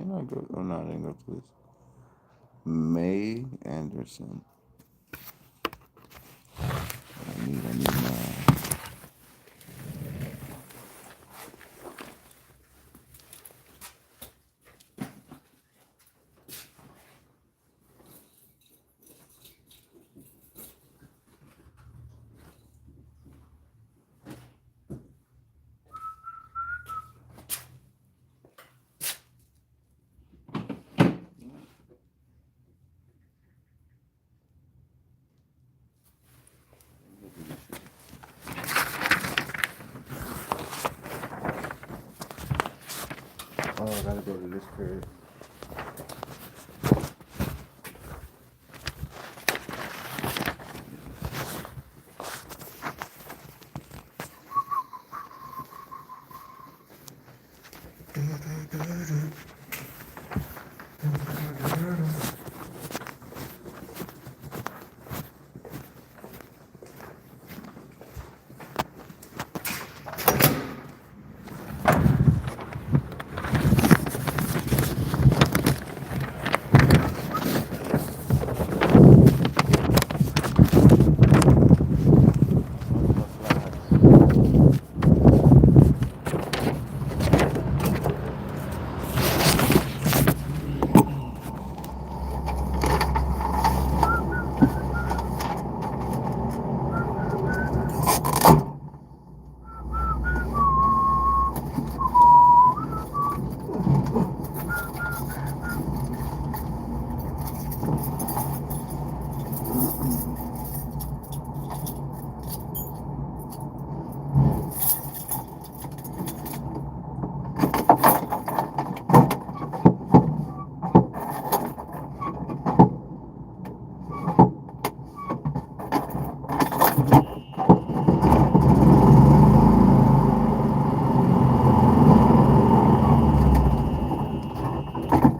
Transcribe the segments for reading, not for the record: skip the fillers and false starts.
not go. Oh no, I didn't go to this. May Anderson. I need my. Oh, I gotta go to this period.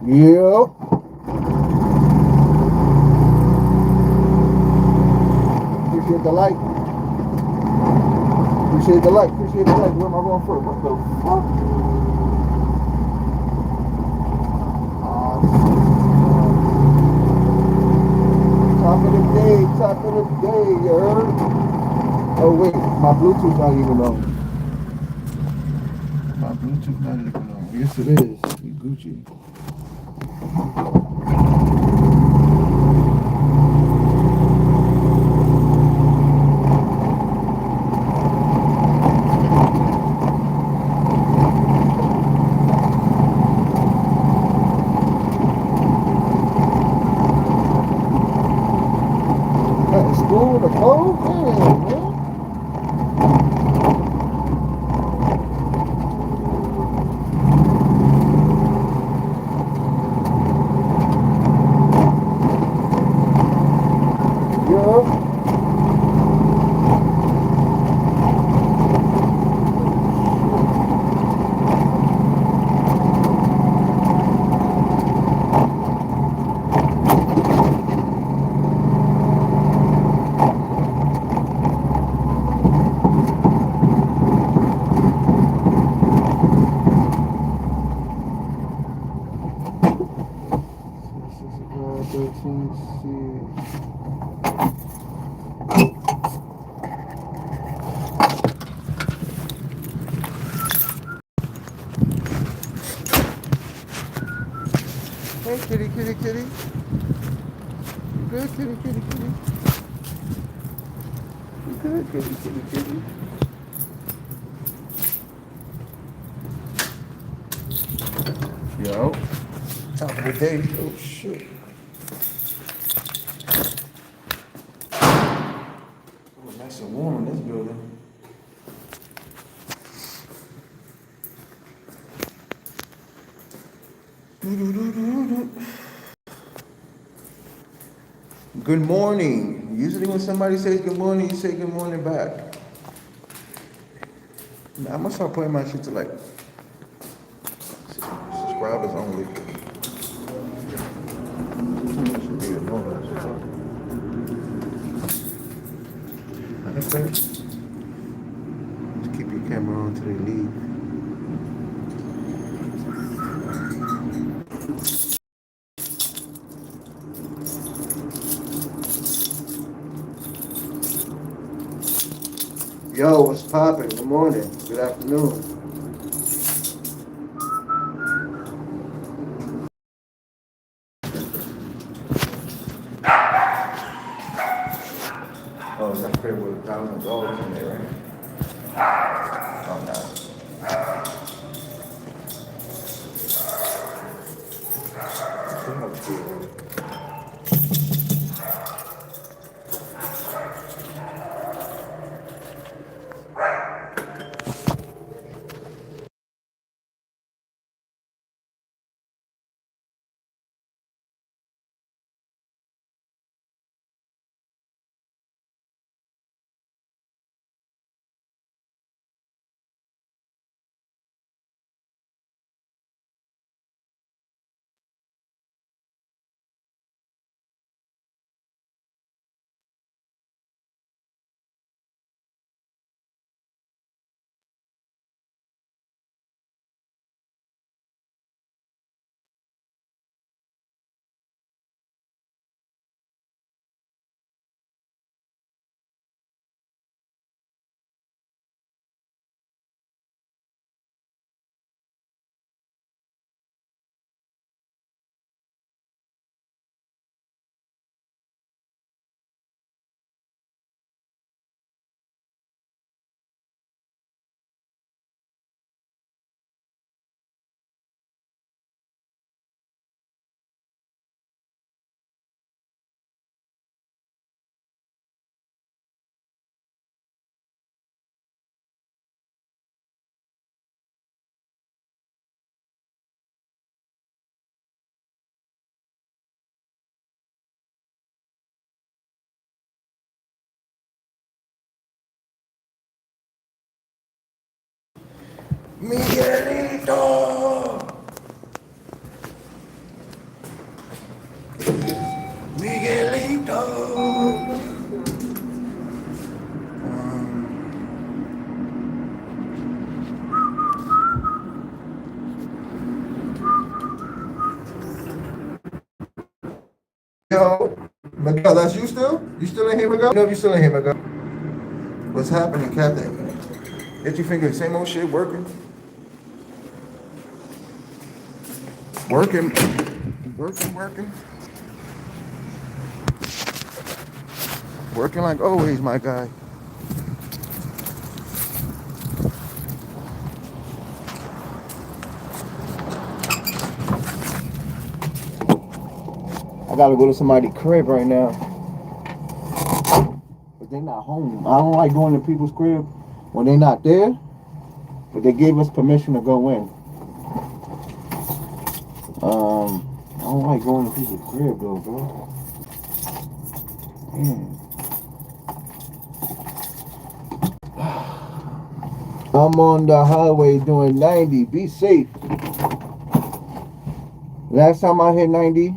Yep. Appreciate the light. Appreciate the light. Appreciate the light. Where am I going first? What the fuck? Top of the day. Top of the day. You heard? Oh wait, my Bluetooth not even on. My Bluetooth not even on. Yes it is. We Gucci. School, the cold? Damn, man. Hey, kitty, kitty, kitty. You good, kitty, kitty, kitty. You good, kitty, kitty, kitty. Yo, top of the day. Oh shit. Oh, nice and warm in this building. Good morning. Usually when somebody says good morning, you say good morning back. Nah, I'm gonna start putting my shit to like subscribers only. Should be annoying. Okay. Just keep your camera on till they leave. Yo, what's poppin'? Good morning. Good afternoon. Oh, that's crib with a thousand dollars in there, right? Oh, no. Miguelito! Miguelito! Yo, Miguel, that's you still? You still in here, Miguel? No, you still in here, Miguel. What's happening, Captain? Hit your finger, same old shit, working. Working. Working. Working like always, my guy. I gotta go to somebody's crib right now. But they not home. I don't like going to people's crib when they not there. But they gave us permission to go in. I don't like going to people's crib though, bro. Man. I'm on the highway doing 90. Be safe. Last time I hit 90,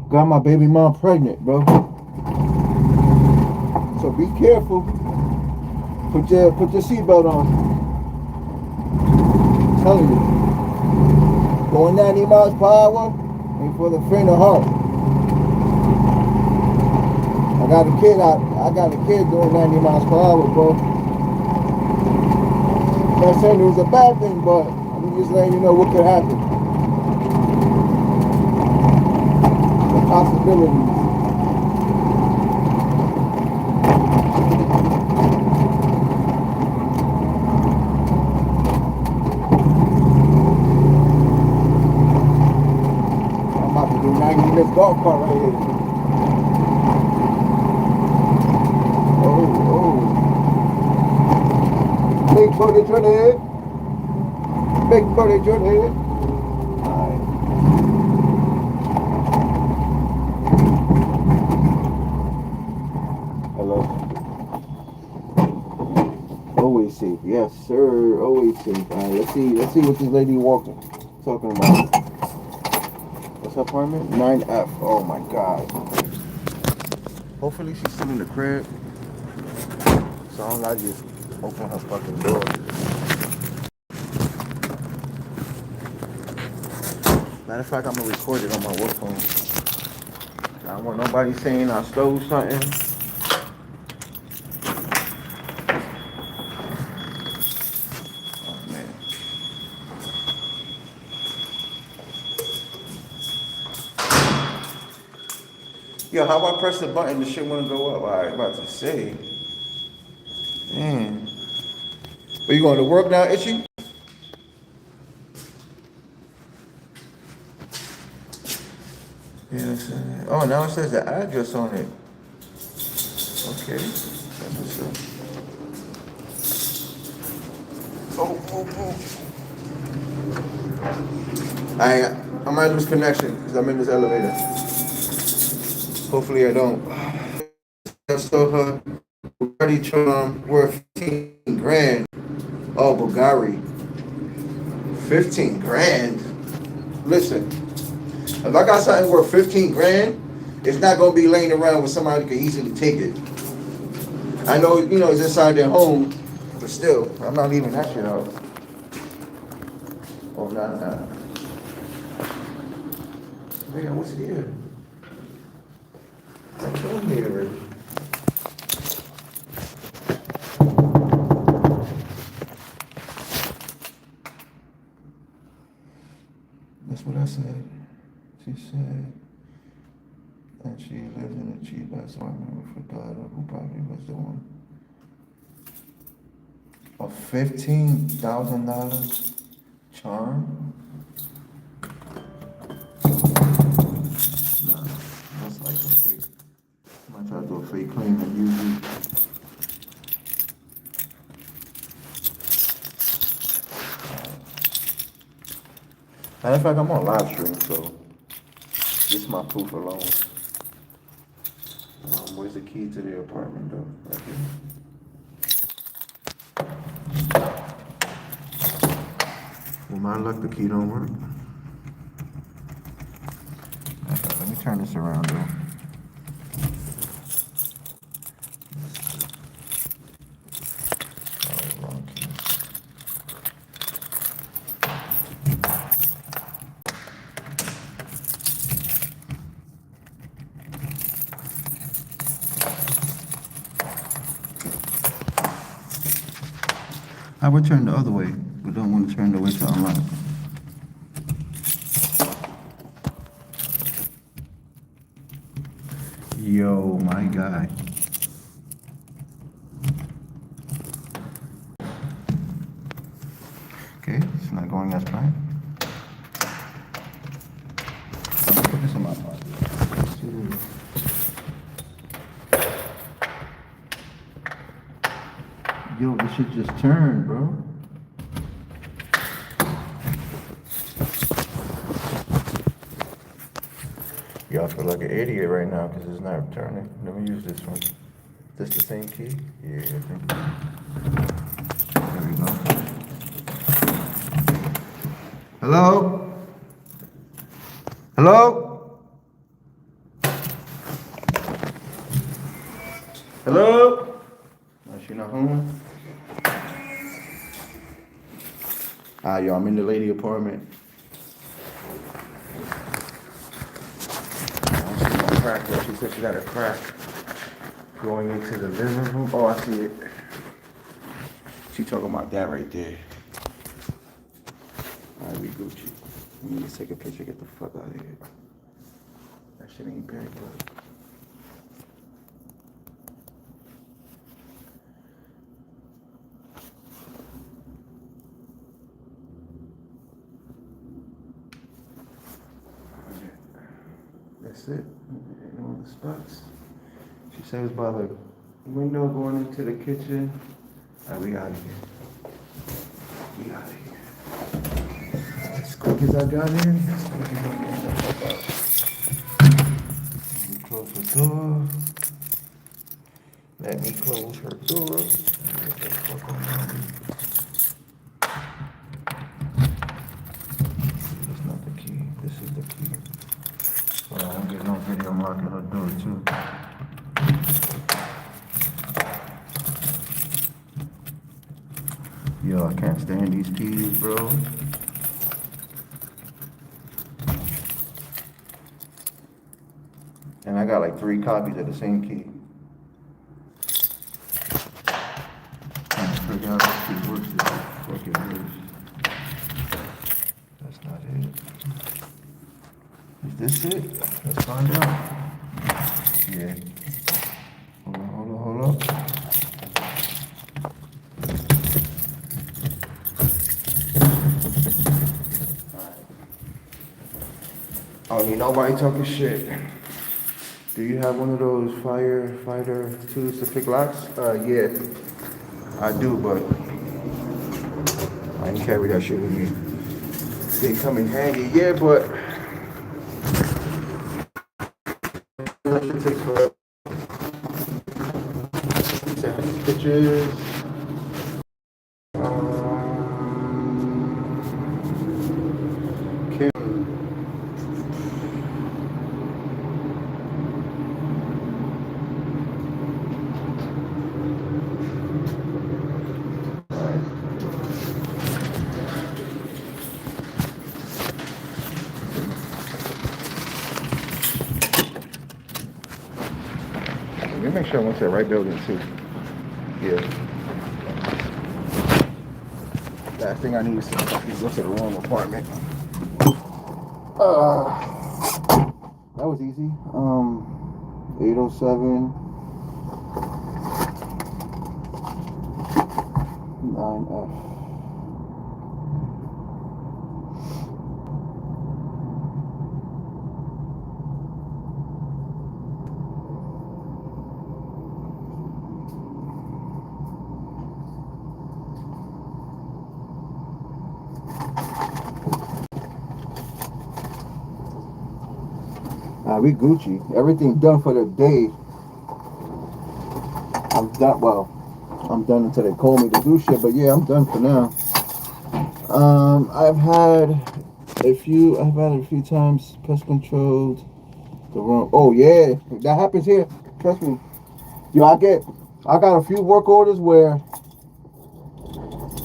got my baby mom pregnant, bro. So be careful. Put your seatbelt on. I'm telling you. Going 90 miles per hour ain't for the faint of heart. I got a kid doing 90 miles per hour, bro. I'm not saying it was a bad thing, but I'm just letting you know what could happen. The possibilities. I'm about to do 90 in this golf cart right here. Big booty Johnny. Big booty Johnny. Alright. Hello. Always safe. Yes, sir. Always safe. Alright, let's see what this lady talking about. What's her apartment? 9F. Oh my god. Hopefully she's still in the crib. So I don't gotta just open her fucking door. Matter of fact, I'm gonna record it on my work phone. I don't want nobody saying I stole something. Yo, how I press the button, the shit wanna go up? Alright, about to say. Man. Are you going to work now, Itchy? Yeah, oh, now it says the address on it. Okay. That's what's up. I might lose connection because I'm in this elevator. Hopefully I don't. I saw her Bugatti charm worth 15 grand. Oh, Bulgari. 15 grand? Listen, if I got something worth 15 grand, it's not going to be laying around with somebody who can easily take it. I know, it's inside their home, but still, I'm not leaving that shit out. Oh, nah. Man, what's here? I told me already. That's what I said. She said that she lived in a cheap ass apartment with her daughter who probably was the one. A $15,000 charm? Nah, that's like a fake. I might try to do a fake claim and use it. Matter of fact, I'm on live stream, so this is my proof alone. Where's the key to the apartment, though? Right here. Well, my luck, the key don't work. Okay, let me turn this around, though. Wrong key. I would turn the other way, but don't want to turn the way to unlock. Yo, my guy. Okay, it's not going as planned. I'm gonna put this in my pocket. Yo, this shit just turned, bro. Y'all feel like an idiot right now because it's not turning. Let me use this one. This the same key? Yeah, I think. There we go. Hello? Hello? Hello? No, she not home? Yo, I'm in the lady apartment. Crack there. She said she got a crack going into the living room. Oh, I see it. She talking about that right there. Alright, we Gucci. We need to take a picture, get the fuck out of here. That shit ain't bad, bro. That's it. In all the spots. She said it's by the window going into the kitchen. Alright, we out of here. We out of here. As quick as I got in, as quick as I got out. Let me close the door. Let me close her door. Get the fuck on out. That's not the key. This is the key. Well, I'm getting on video unlocking her door too. Yo, I can't stand these keys, bro. And I got like 3 copies of the same key. Trying to figure out how this works. Fucking works. That's not it. Is this it? Let's find out. Yeah. Hold on. I don't need nobody talking shit. Do you have one of those firefighter tools to pick locks? Yeah, I do, but I ain't carry that shit with me. They come in handy, yeah, but that shit takes forever. Pictures. Kim. Let me make sure I went to the right building too. Yeah. Last thing I need is to go to the wrong apartment. That was easy. 807 9F. We Gucci. Everything done for the day. I'm done. Well, I'm done until they call me to do shit. But yeah, I'm done for now. I've had a few times pest controlled. The wrong. Oh yeah, that happens here. Trust me. Yo, I got a few work orders where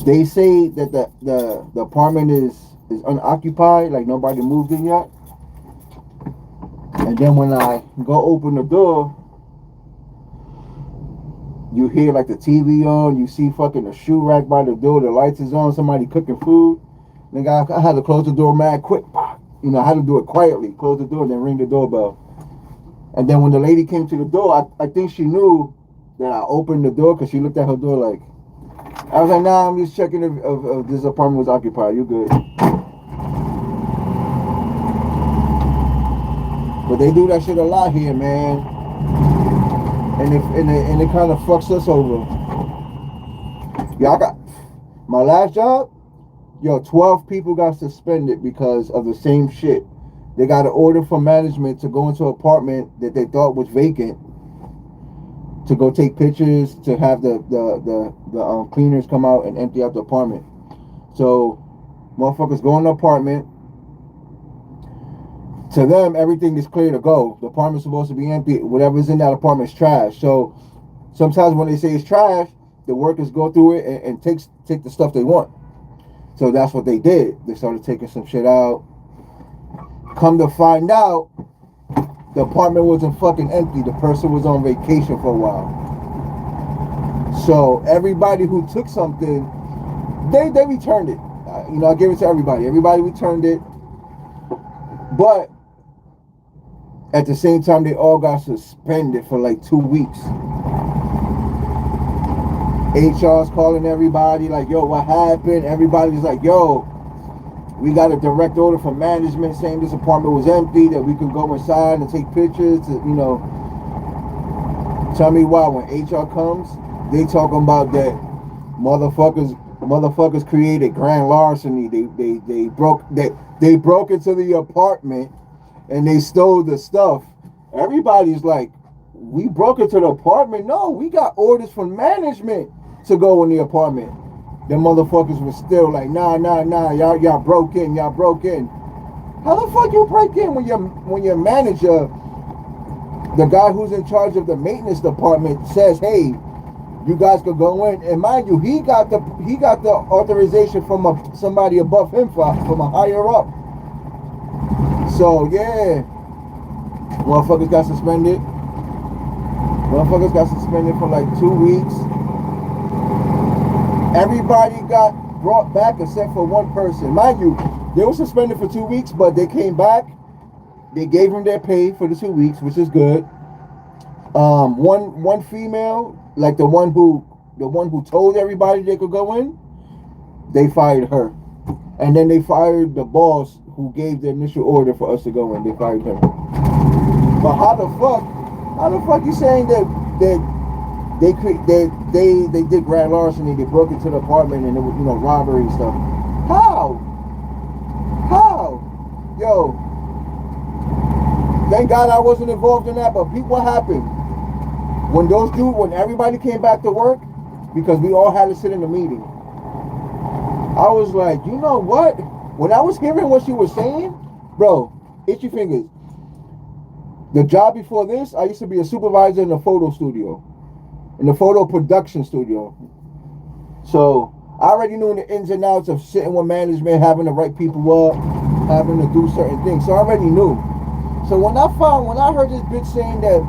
they say that the apartment is unoccupied, like nobody moved in yet. And then when I go open the door, you hear like the TV on, you see fucking a shoe rack by the door, the lights is on, somebody cooking food. Nigga, I had to close the door mad quick. You know, I had to do it quietly, close the door, and then ring the doorbell. And then when the lady came to the door, I think she knew that I opened the door because she looked at her door like, I was like, nah, I'm just checking if this apartment was occupied. You good. But they do that shit a lot here, man. And it kind of fucks us over. Yeah, I got my last job. 12 people got suspended because of the same shit. They got an order from management to go into an apartment that they thought was vacant, to go take pictures, to have the cleaners come out and empty out the apartment. So, motherfuckers go in the apartment. To them, everything is clear to go. The apartment's supposed to be empty. Whatever's in that apartment is trash. So, sometimes when they say it's trash, the workers go through it and take the stuff they want. So that's what they did. They started taking some shit out. Come to find out, the apartment wasn't fucking empty. The person was on vacation for a while. So everybody who took something, they returned it. I gave it to everybody. Everybody returned it. But at the same time, they all got suspended for like 2 weeks. HR's calling everybody like, yo, what happened? Everybody's like, yo, we got a direct order from management saying this apartment was empty, that we could go inside and take pictures. Tell me why when HR comes, they talking about that motherfuckers created grand larceny. They broke into the apartment and they stole the stuff. Everybody's like, we broke into the apartment? No, we got orders from management to go in the apartment. Them motherfuckers were still like, nah, y'all broke in. How the fuck you break in when your manager, the guy who's in charge of the maintenance department, says, hey, you guys could go in? And mind you, he got the authorization from somebody above him, from a higher up. So yeah, motherfuckers got suspended. Motherfuckers got suspended for like 2 weeks. Everybody got brought back except for one person. Mind you, they were suspended for 2 weeks, but they came back. They gave them their pay for the 2 weeks, which is good. One female, like the one who told everybody they could go in, they fired her. And then they fired the boss who gave the initial order for us to go in. They fired him. But how the fuck you saying that they did grand larceny, they broke into the apartment and it was robbery and stuff. How? How? Yo, thank God I wasn't involved in that, but peep what happened. When everybody came back to work, because we all had to sit in a meeting, I was like, you know what? When I was hearing what she was saying, bro, itchy fingers. The job before this, I used to be a supervisor in a photo studio, in the photo production studio. So I already knew the ins and outs of sitting with management, having to write people up, having to do certain things. So I already knew. So when I heard this bitch saying that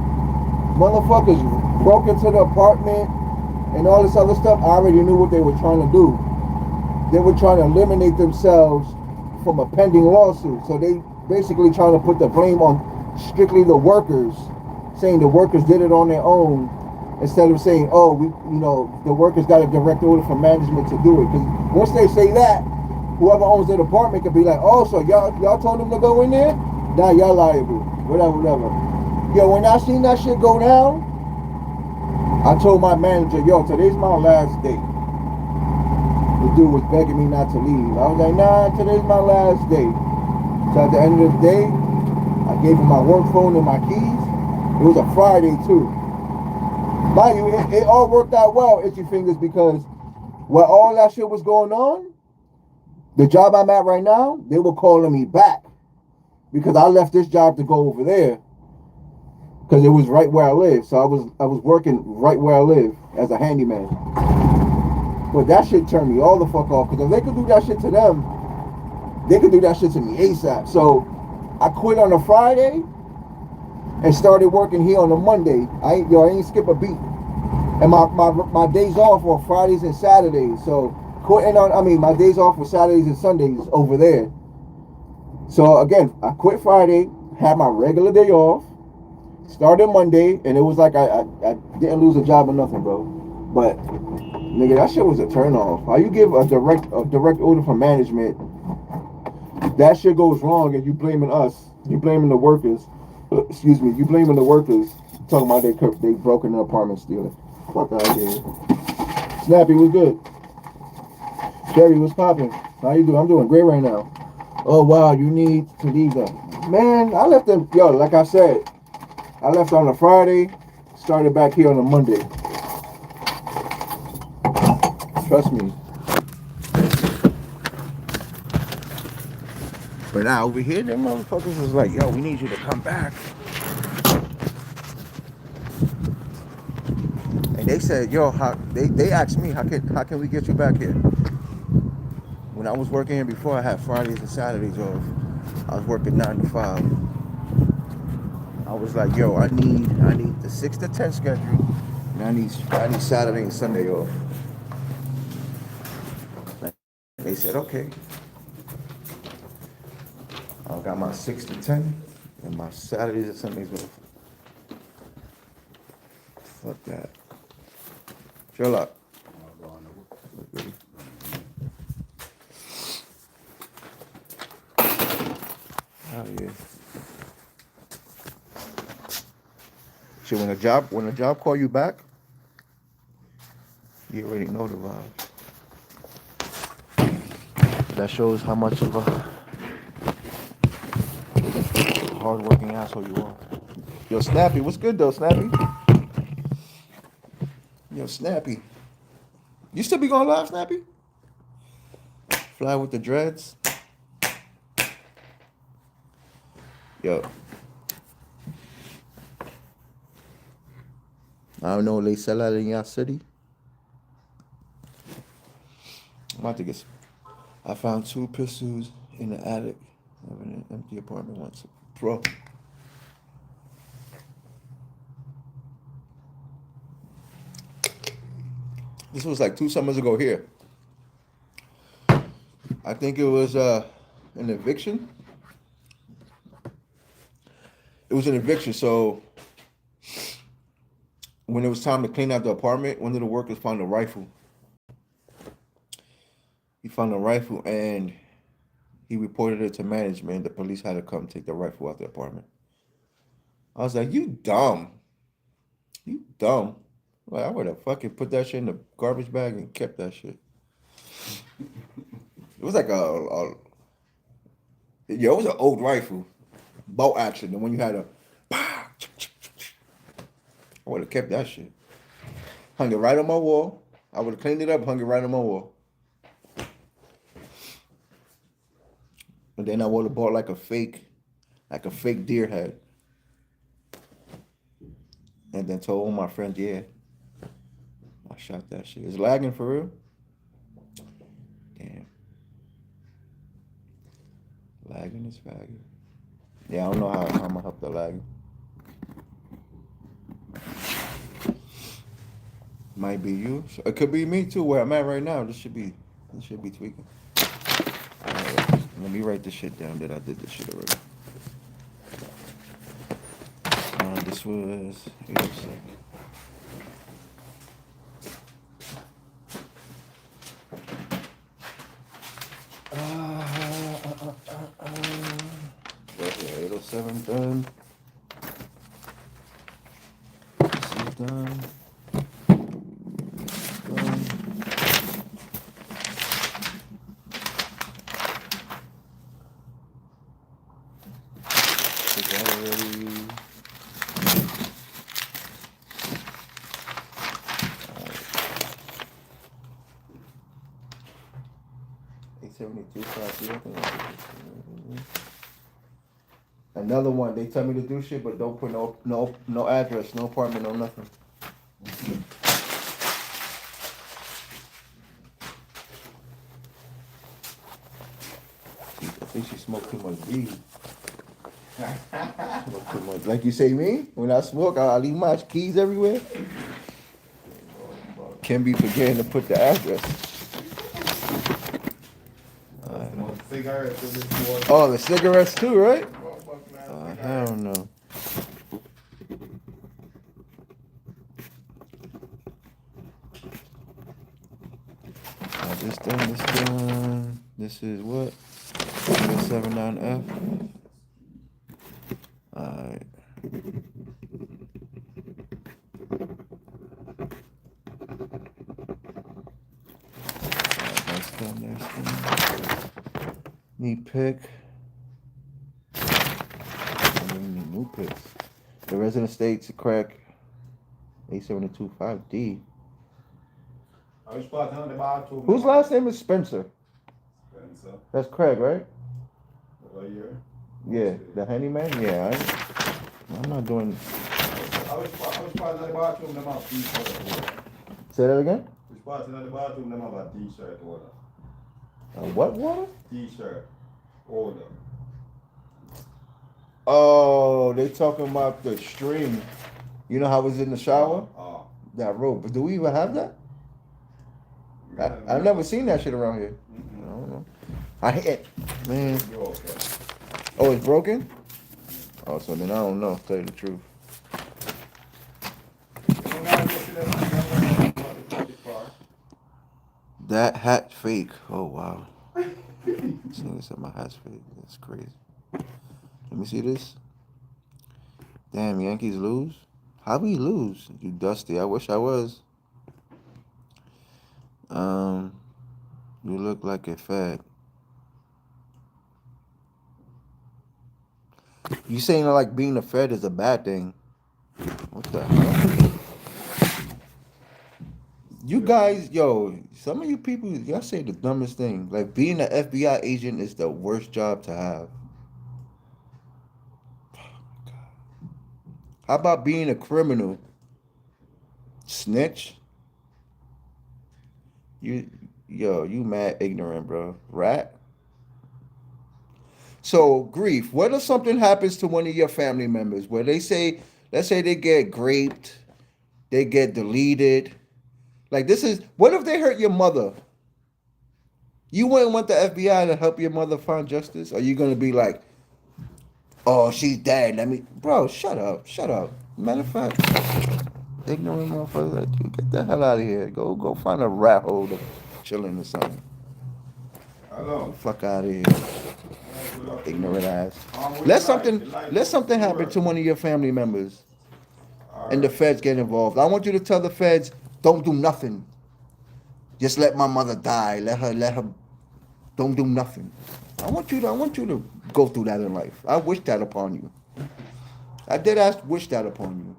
motherfuckers broke into the apartment and all this other stuff, I already knew what they were trying to do. They were trying to eliminate themselves from a pending lawsuit. So they basically trying to put the blame on strictly the workers, saying the workers did it on their own, instead of saying, oh, the workers got a direct order from management to do it. Because once they say that, whoever owns the department could be like, oh, so y'all told them to go in there? Now y'all liable. Whatever. Yo, when I seen that shit go down, I told my manager, yo, today's my last day. The dude was begging me not to leave. I was like, nah, today's my last day. So at the end of the day, I gave him my work phone and my keys. It was a Friday too. Mind you, it all worked out well, itchy fingers, because while all that shit was going on, the job I'm at right now, they were calling me back because I left this job to go over there because it was right where I live. So I was working right where I live as a handyman. But that shit turned me all the fuck off, because if they could do that shit to them, they could do that shit to me ASAP. So I quit on a Friday and started working here on a Monday. I ain't skip a beat. And my days off were Fridays and Saturdays. So my days off were Saturdays and Sundays over there. So again, I quit Friday, had my regular day off, started Monday, and it was like I didn't lose a job or nothing, bro. But nigga, that shit was a turn off. How you give a direct order from management, that shit goes wrong, and you blaming us, you blaming the workers. Excuse me, you blaming the workers, talking about they broke in the apartment stealing. Fuck out of here. Snappy, was good? Jerry, what's popping? How you doing? I'm doing great right now. Oh wow, you need to leave them. Man, I left them, like I said, I left on a Friday, started back here on a Monday. Trust me. But now over here, them motherfuckers was like, yo, we need you to come back. And they said, yo, they asked me, how can we get you back here? When I was working here before, I had Fridays and Saturdays off. I was working 9 to 5. I was like, yo, I need the 6 to 10 schedule, and I need Saturday and Sunday off. And they said, okay. I got my 6 to 10 and my Saturdays and Sundays off. Fuck that. Sherlock. Oh yeah. So when a job call you back, you already know the vibe. That shows how much of a hard-working asshole you are. Yo, Snappy, what's good though, Snappy? Yo, Snappy. You still be going live, Snappy? Fly with the dreads. Yo. I don't know, they sell that in your city. I'm about to get. I found 2 pistols in the attic of an empty apartment once. Bro. This was like 2 summers ago here. I think it was an eviction. It was an eviction, so when it was time to clean out the apartment, one of the workers found a rifle. He found a rifle and he reported it to management. The police had to come take the rifle out the apartment. I was like, you dumb. You dumb. Like, I would have fucking put that shit in the garbage bag and kept that shit. It was like it was an old rifle. Bolt action. The one you had I would have kept that shit. Hung it right on my wall. I would have cleaned it up, hung it right on my wall. And then I would have bought like a fake deer head. And then told all my friends, yeah, I shot that shit. It's lagging for real. Damn. Lagging is fagging. Yeah, I don't know how I'm gonna help the lagging. Might be you. It could be me too. Where I'm at right now, this should be tweaking. Let me write this shit down that I did this shit already. This was 806. Okay, 807 done. This is done. Did that already. 872. Another one. They tell me to do shit, but don't put no address, no apartment, no nothing. I think she smoked too much weed. Too much. Like you say, me? When I smoke, I leave my keys everywhere. Can be forgetting to put the address. Oh, the cigarettes too, right? Hell no. This done. This is what? 79F. Alright. That's done. Need pick. Need new picks. The resident states crack 872 5D. Whose last name is Spencer? Spencer. That's Craig, right? Yeah, the handyman? Yeah, I'm not doing. I was part of the bathroom, them have t-shirt. Say that again? Which part of the bathroom, them have a t-shirt order. What water? T-shirt order. Oh, they talking about the stream. You know how it was in the shower? That rope. But do we even have that? I've never seen that shit around here. I don't know. I hit, man. Okay. Oh, it's broken? Oh, so then I don't know, to tell you the truth. That hat fake. Oh, wow. This nigga said my hat's fake. That's crazy. Let me see this. Damn, Yankees lose? How we lose? You dusty. I wish I was. You look like a fag. You saying like being a Fed is a bad thing? What the hell? You guys, yo, some of you people, y'all say the dumbest thing. Like being an FBI agent is the worst job to have. How about being a criminal? Snitch? You mad ignorant, bro. Rat? So, Grief, what if something happens to one of your family members where they say, let's say they get raped, they get deleted. Like what if they hurt your mother? You wouldn't want the FBI to help your mother find justice? Or are you going to be like, oh, she's dead. Bro, shut up. Matter of fact, Ignorant motherfucker, like, you get the hell out of here. Go find a rat hole to chill in or something. Hello. Fuck out of here, Good ignorant afternoon. ass. What you Let like? something You like let something the happen word? to one of your family members All and the right. feds get involved. I want you to tell the feds, don't do nothing. Just let my mother die. Let her don't do nothing. I want you to go through that in life. I wish that upon you. I did ask wish that upon you.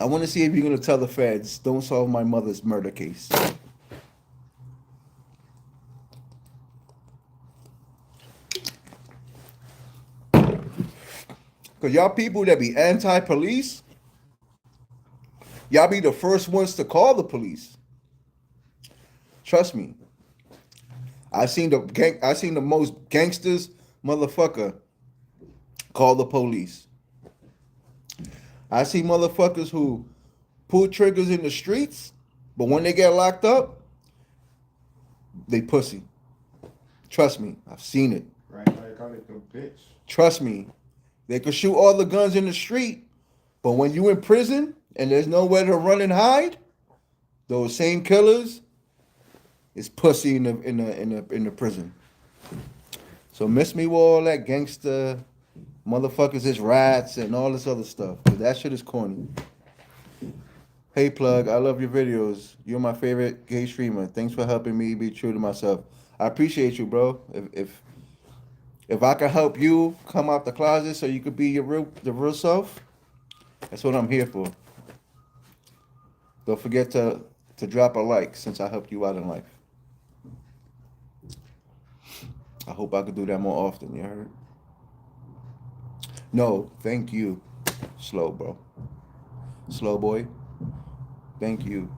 I want to see if you're gonna tell the feds, don't solve my mother's murder case. Cause y'all people that be anti-police, y'all be the first ones to call the police. Trust me. I seen the most gangsters motherfucker call the police. I see motherfuckers who pull triggers in the streets, but when they get locked up, they pussy. Trust me, I've seen it. Right, like I like the bitch. Trust me, they could shoot all the guns in the street, but when you in prison and there's nowhere to run and hide, those same killers is pussy in the prison. So miss me with all that gangster motherfuckers is rats and all this other stuff. But that shit is corny. Hey plug, I love your videos. You're my favorite gay streamer. Thanks for helping me be true to myself. I appreciate you, bro. If I can help you come out the closet so you could be the real self, that's what I'm here for. Don't forget to drop a like since I helped you out in life. I hope I could do that more often. You heard? No, thank you, slow bro, slow boy. Thank you,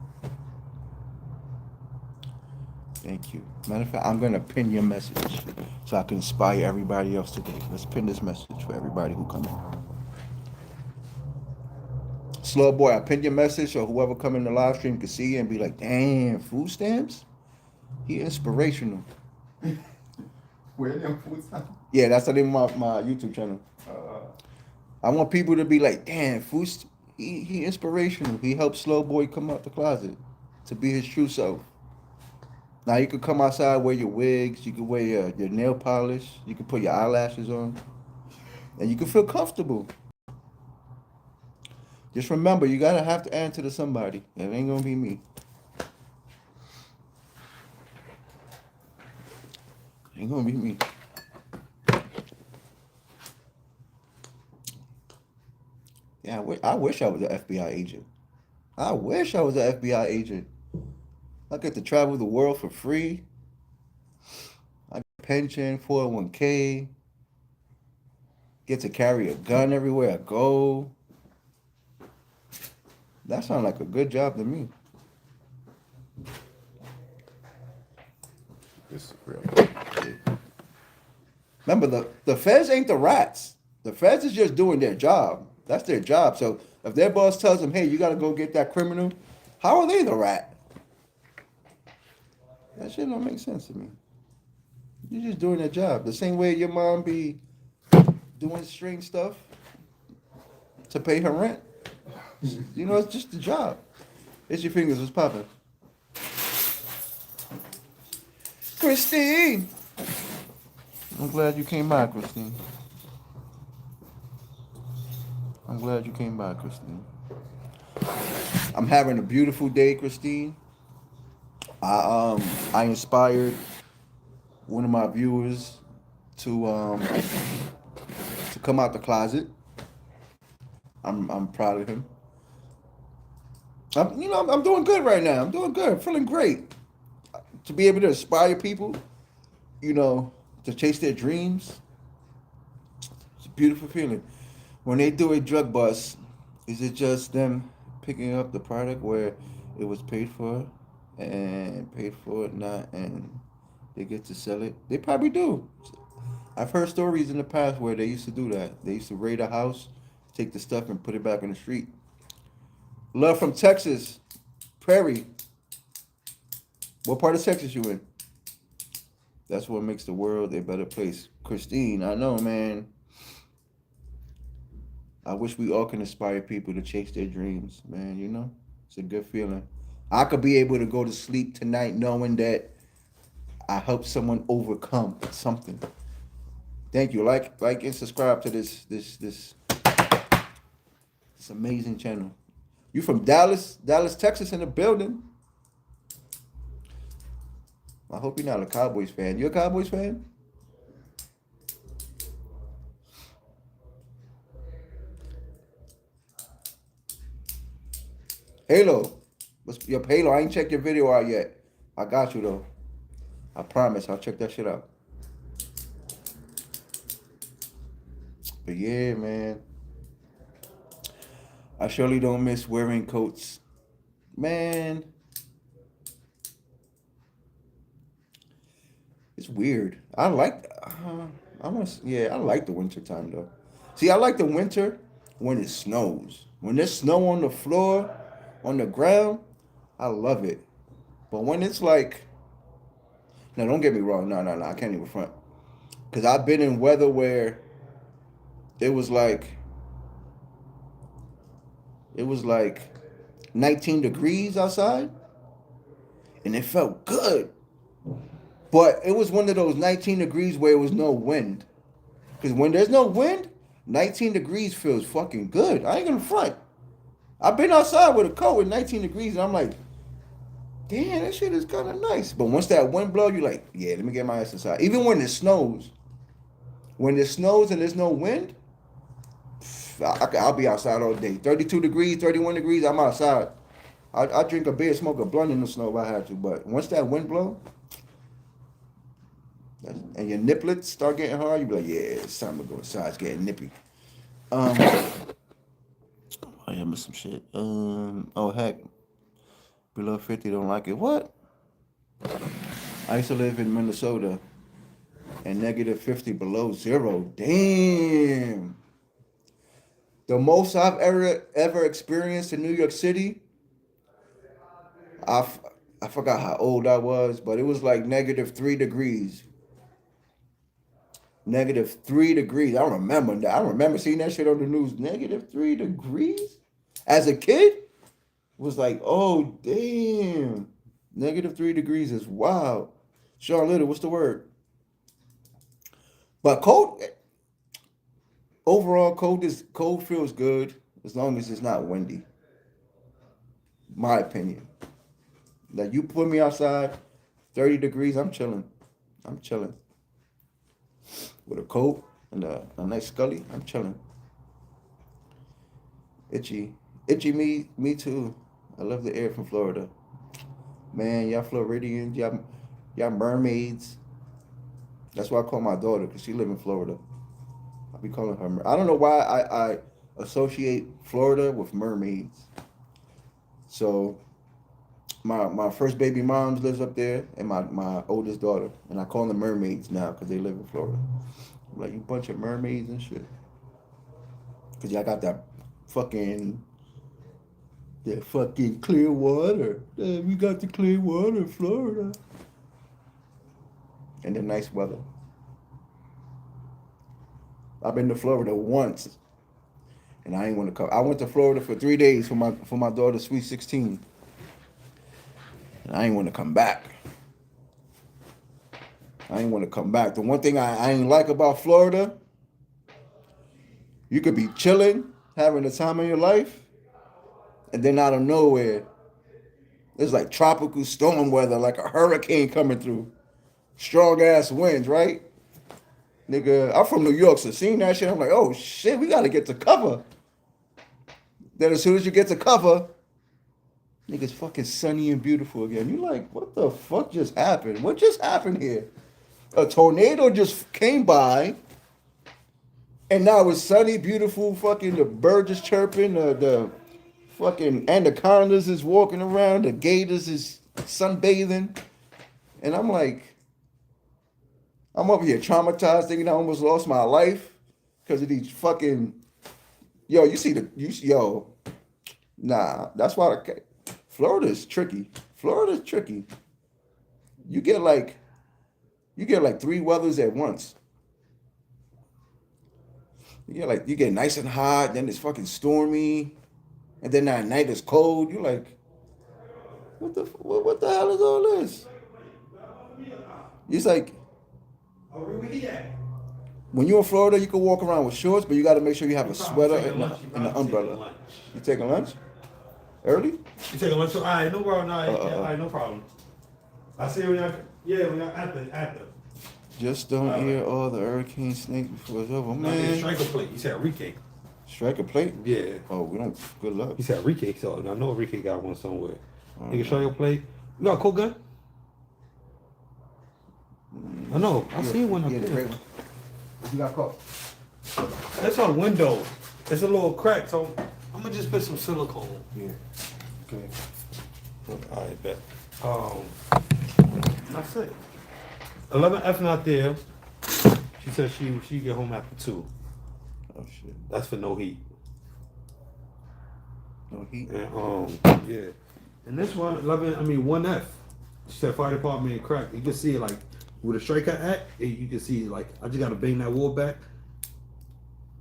thank you. Matter of fact, I'm gonna pin your message so I can inspire everybody else today. Let's pin this message for everybody who come in. Slow boy, I pinned your message so whoever come in the live stream can see it and be like, damn, food stamps? He inspirational. William Fusa. Yeah, that's the name of my YouTube channel. Uh, I want people to be like, damn, he inspirational. He helped Slow Boy come out the closet to be his true self. Now you could come outside, wear your wigs, you could wear your nail polish, you could put your eyelashes on, and you can feel comfortable. Just remember, you gotta have to answer to somebody. It ain't gonna be me. It ain't gonna be me. Yeah, I wish I was an FBI agent. I wish I was an FBI agent. I get to travel the world for free. I get pension, 401k, get to carry a gun everywhere I go. That sounds like a good job to me. this is real. Remember, the feds ain't the rats. The feds is just doing their job. That's their job. So if their boss tells them, hey, you got to go get that criminal, how are they the rat? That shit don't make sense to me. You're just doing their job. The same way your mom be doing strange stuff to pay her rent. You know, it's just the job. It's your fingers, what's popping? Christine! I'm glad you came by, Christine. I'm glad you came by, Christine. I'm having a beautiful day, Christine. I inspired one of my viewers to come out the closet. I'm proud of him. I'm doing good right now. I'm doing good. I'm feeling great. To be able to inspire people, to chase their dreams, it's a beautiful feeling. When they do a drug bust, is it just them picking up the product where it was paid for and paid for it not and they get to sell it? They probably do. I've heard stories in the past where they used to do that. They used to raid a house, take the stuff and put it back in the street. Love from Texas, Prairie. What part of Texas you in? That's what makes the world a better place. Christine, I know, man. I wish we all can inspire people to chase their dreams, man. You know, it's a good feeling. I could be able to go to sleep tonight knowing that I helped someone overcome something. Thank you. Like, and subscribe to this amazing channel. You from Dallas, Texas, in the building. I hope you're not a Cowboys fan. You a Cowboys fan? Halo. What's your Halo? I ain't checked your video out yet. I got you though. I promise. I'll check that shit out. But yeah, man. I surely don't miss wearing coats. Man. It's weird. I like I like the winter time though. See, I like the winter when it snows. When there's snow on the floor, on the ground, I love it. But when it's like, no, don't get me wrong. No, I can't even front. Cause I've been in weather where it was like it was like 19 degrees outside, and it felt good. But it was one of those 19 degrees where it was no wind. Because when there's no wind, 19 degrees feels fucking good. I ain't gonna front. I've been outside with a coat with 19 degrees, and I'm like, damn, that shit is kind of nice. But once that wind blow, you're like, yeah, let me get my ass inside. Even when it snows. When it snows and there's no wind, I'll be outside all day. 32 degrees, 31 degrees, I'm outside. I drink a beer, smoke a blunt in the snow if I have to. But once that wind blow, and your niplets start getting hard, you be like, yeah, it's time to go inside. It's getting nippy. I missed some shit. Oh heck, below 50 don't like it. What? I used to live in Minnesota, and negative 50 below zero. Damn. The most I've ever experienced in New York City, I forgot how old I was, but it was like negative 3 degrees. Negative 3 degrees. I remember that. I remember seeing that shit on the news. Negative 3 degrees? As a kid? It was like, oh, damn. Negative 3 degrees is wild. Sean Little, what's the word? But cold, overall, cold feels good as long as it's not windy. My opinion. Like, you put me outside, 30 degrees, I'm chilling. I'm chilling. With a coat and a nice scully, I'm chilling. Itchy me too. I love the air from Florida. Man, y'all Floridians, y'all mermaids. That's why I call my daughter, because she live in Florida. I be calling her. I don't know why I associate Florida with mermaids. So my first baby mom lives up there, and my oldest daughter, and I call them mermaids now because they live in Florida. I'm like, you bunch of mermaids and shit. Because y'all got that fucking clear water. We got the clear water in Florida. And the nice weather. I've been to Florida once, and I ain't want to come. I went to Florida for 3 days for my daughter's sweet 16, and I ain't want to come back. I ain't want to come back. The one thing I ain't like about Florida, you could be chilling, having the time of your life, and then out of nowhere, it's like tropical storm weather, like a hurricane coming through. Strong ass winds, right? Nigga, I'm from New York, so seeing that shit, I'm like, oh shit, we gotta get to cover. Then as soon as you get to cover, nigga's fucking sunny and beautiful again. You like, what the fuck just happened? What just happened here? A tornado just came by, and now it's sunny, beautiful, fucking the birds is chirping, the fucking anacondas is walking around, the gators is sunbathing, and I'm like, I'm over here traumatized, thinking I almost lost my life because of these fucking. Yo, nah. That's why Florida is tricky. Florida is tricky. You get like 3 weathers at once. you get nice and hot, then it's fucking stormy, and then at night it's cold. You're like, what the hell is all this? It's like when you're in Florida, you can walk around with shorts, but you got to make sure you have a sweater and an umbrella. You taking lunch? Early? You taking lunch? All right, no problem. All right, Uh-uh. all right, no problem. I see when y'all after. Just don't hear all the hurricane snakes before it's over, Man, man. strike a plate. You said Enrique. Strike a plate? Yeah. Oh, we don't. Good luck. He said Enrique, so I know Enrique got one somewhere. Nigga, strike a plate. You got a cold gun? I know. I see one up there. You got caught. That's on the window. It's a little crack, so I'm gonna just put some silicone. Yeah. Okay. All right, bet. That's it. 11F not there. She said she get home after 2. Oh shit. That's for no heat. No heat. And yeah. And this one, 1F. She said fire department and crack. You can see it like with a striker act. You can see like I just gotta bang that wall back.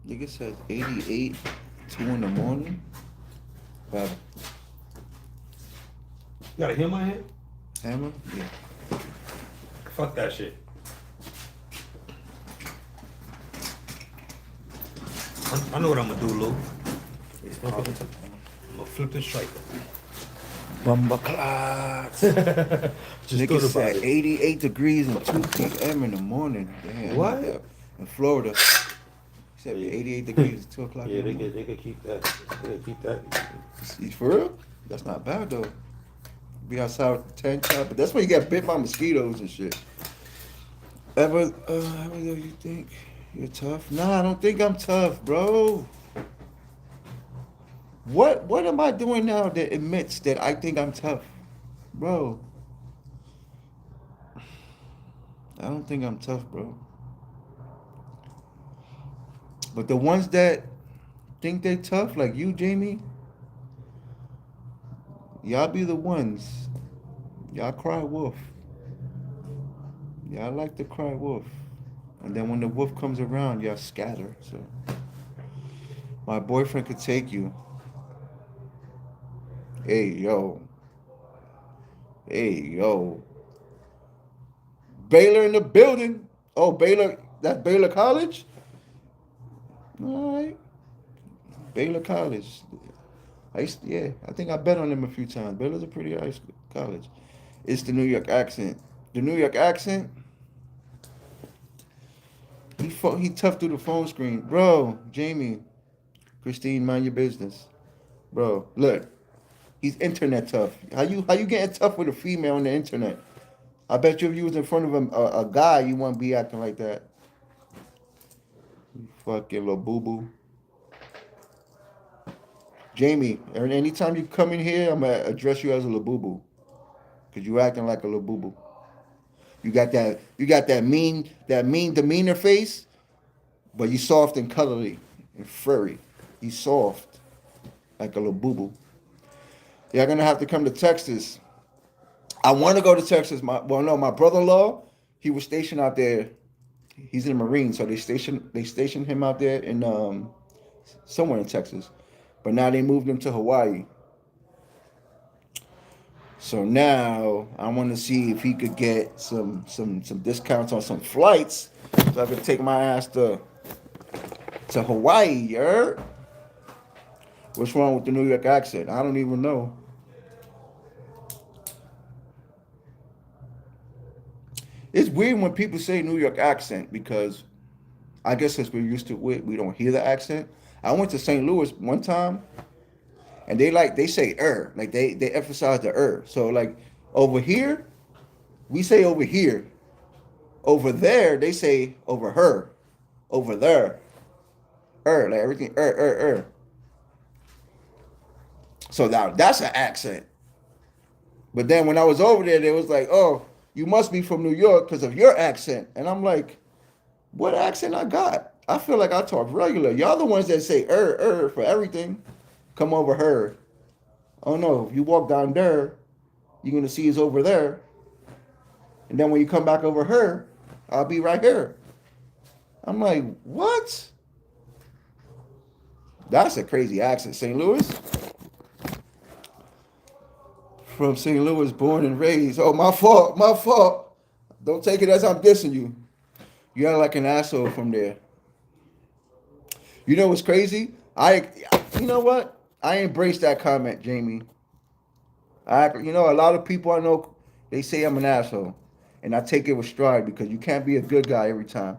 Nigga says 88, 2 in the morning. Wow. You got a hammer in here? Hammer? Yeah. Fuck that shit. I know what I'm gonna do, Lou. I'm gonna flip this striker. Bumba clots. Just Nigga thought about said it. 88 degrees and 2 p.m. in the morning. Damn. What? In Florida. He said 88 degrees at 2 o'clock Yeah, in the they morning. could keep that. They could keep that. You for real? That's not bad though. Be outside with the tank top, but that's when you get bit by mosquitoes and shit. Ever though you think you're tough? Nah, I don't think I'm tough, bro. What am I doing now that admits that I think I'm tough? Bro. I don't think I'm tough, bro. But the ones that think they tough, like you, Jamie, y'all be the ones. Y'all cry wolf. Y'all like to cry wolf. And then when the wolf comes around, y'all scatter. So my boyfriend could take you. Hey, yo. Hey, yo. Baylor in the building. Oh, Baylor. That's Baylor College? All right. Baylor College. I think I bet on them a few times. Baylor's a pretty nice college. It's the New York accent. The New York accent. He tough through the phone screen. Bro, Jamie, Christine, mind your business. Bro, look. He's internet tough. How you getting tough with a female on the internet? I bet you if you was in front of a guy, you wouldn't be acting like that. You fucking little boo-boo. Jamie, anytime you come in here, I'm going to address you as a little boo-boo. Because you acting like a little boo-boo. You got that mean demeanor face, but you soft and cuddly and furry. You soft, like a little boo-boo. You're going to have to come to Texas. I want to go to Texas. My brother-in-law, he was stationed out there. He's in the Marines, so they stationed him out there in somewhere in Texas. But now they moved him to Hawaii. So now I want to see if he could get some discounts on some flights, so I could take my ass to Hawaii. You heard? What's wrong with the New York accent? I don't even know. It's weird when people say New York accent because I guess since we're used to it, we don't hear the accent. I went to St. Louis one time, and they say like they emphasize the So like over here, we say over here. Over there, they say over her. Over there, like everything So now that's an accent. But then when I was over there, they was like, oh, you must be from New York because of your accent. And I'm like, what accent I got? I feel like I talk regular. Y'all the ones that say for everything. Come over her. Oh no, if you walk down there, you're going to see it's over there. And then when you come back over her, I'll be right here. I'm like, what? That's a crazy accent. St. Louis? From St. Louis, born and raised. Oh, my fault. My fault. Don't take it as I'm dissing you. You act like an asshole from there. You know what's crazy? You know what? I embrace that comment, Jamie. A lot of people I know, they say I'm an asshole, and I take it with stride because you can't be a good guy every time.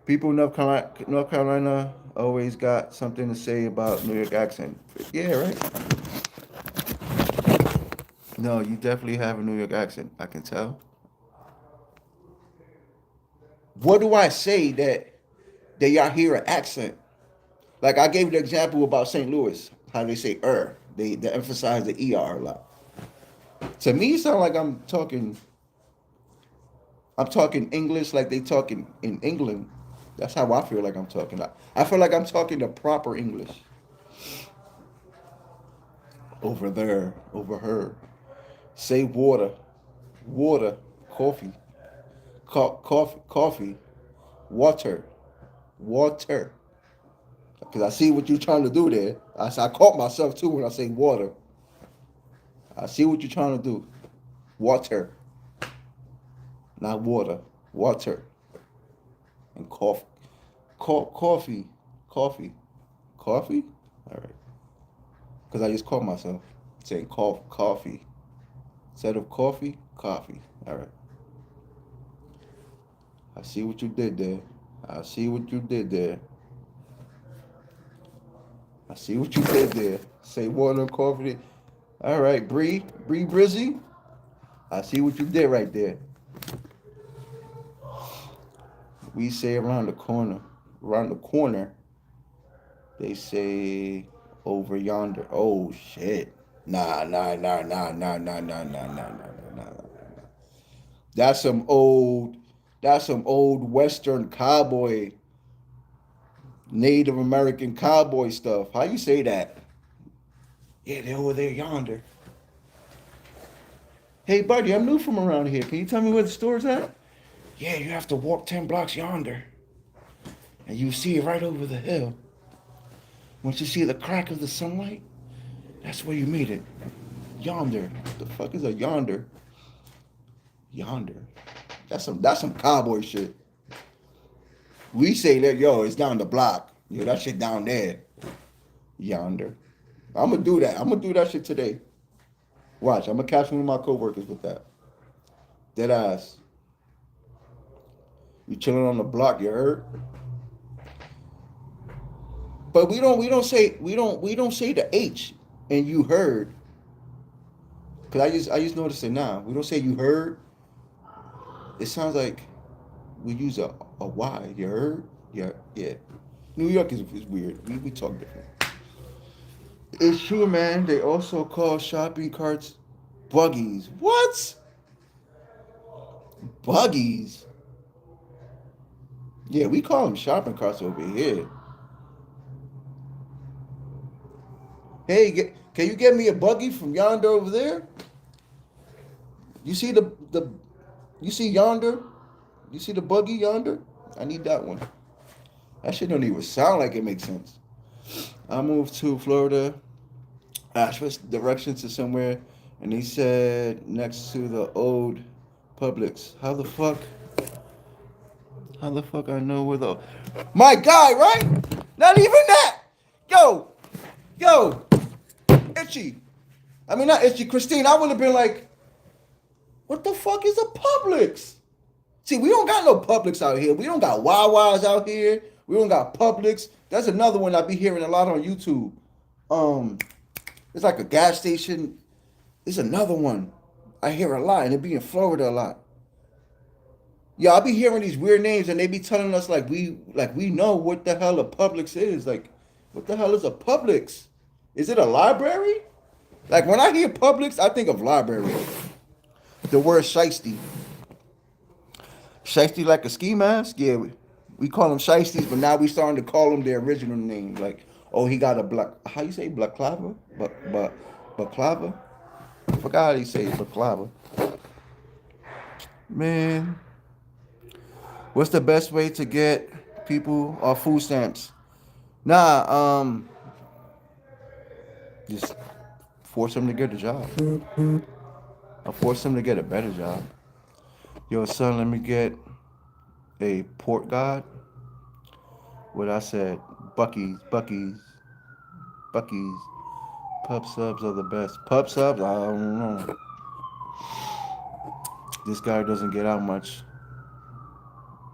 People in North Carolina always got something to say about New York accent. Yeah, right. No, you definitely have a New York accent. I can tell. What do I say that y'all hear an accent? Like I gave the example about St. Louis, how they say they emphasize the er a lot. To me, it sounds like I'm talking English like they talking in England. That's how I feel like I'm talking. I feel like I'm talking the proper English. Over there, over her. Say water, water, coffee, coffee, water, water. Because I see what you're trying to do there. I caught myself too when I say water. I see what you're trying to do. Water. Not water. Water. And coffee. Coffee. Coffee. Coffee? All right. Because I just caught myself saying coffee. Instead of coffee, coffee. All right. I see what you did there. I see what you did there. I see what you did there. Say water and coffee. All right, Bree Brizzy. I see what you did right there. We say around the corner. Around the corner. They say over yonder. Oh shit. Nah. That's some old Western cowboy, Native American cowboy stuff. How you say that? Yeah, they're over there yonder. Hey, buddy, I'm new from around here. Can you tell me where the store's at? Yeah, you have to walk 10 blocks yonder. And you see it right over the hill. Once you see the crack of the sunlight, that's where you meet it. Yonder. What the fuck is a yonder? Yonder. That's some cowboy shit. We say that, yo, it's down the block. Yo, that shit down there. Yonder. I'm gonna do that. I'm gonna do that shit today. Watch, I'm gonna catch one of my coworkers with that. Dead ass. You chilling on the block, you heard? But we don't say the H and you heard. Cause I just noticed it now. We don't say you heard. It sounds like we use a Y. You heard? Yeah. New York is weird. We talk different. It's true, man. They also call shopping carts buggies. What? Buggies? Yeah, we call them shopping carts over here. Hey, can you get me a buggy from yonder over there? You see you see yonder? You see the buggy yonder? I need that one. That shit don't even sound like it makes sense. I moved to Florida. I switched directions to somewhere, and he said next to the old Publix. How the fuck I know where the... My guy, right? Not even that! Yo! Itchy. I mean, not Itchy. Christine, I would have been like, what the fuck is a Publix? See, we don't got no Publix out here. We don't got Wawa's out here. We don't got Publix. That's another one I be hearing a lot on YouTube. It's like a gas station. It's another one I hear a lot, and it be in Florida a lot. Yeah, I be hearing these weird names, and they be telling us like we know what the hell a Publix is. Like, what the hell is a Publix? Is it a library? Like when I hear Publix, I think of library. The word shiesty. Shiesty like a ski mask? Yeah, we call them shiesties, but now we starting to call them their original name. Like, oh, he got a black, how you say baklava? Baklava? I forgot how you say baklava. Man, what's the best way to get people off food stamps? Nah, Just force him to get a job. Or force him to get a better job. Yo, son, let me get a port god. What I said, Bucky's. Pub subs are the best. Pub subs? I don't know. This guy doesn't get out much.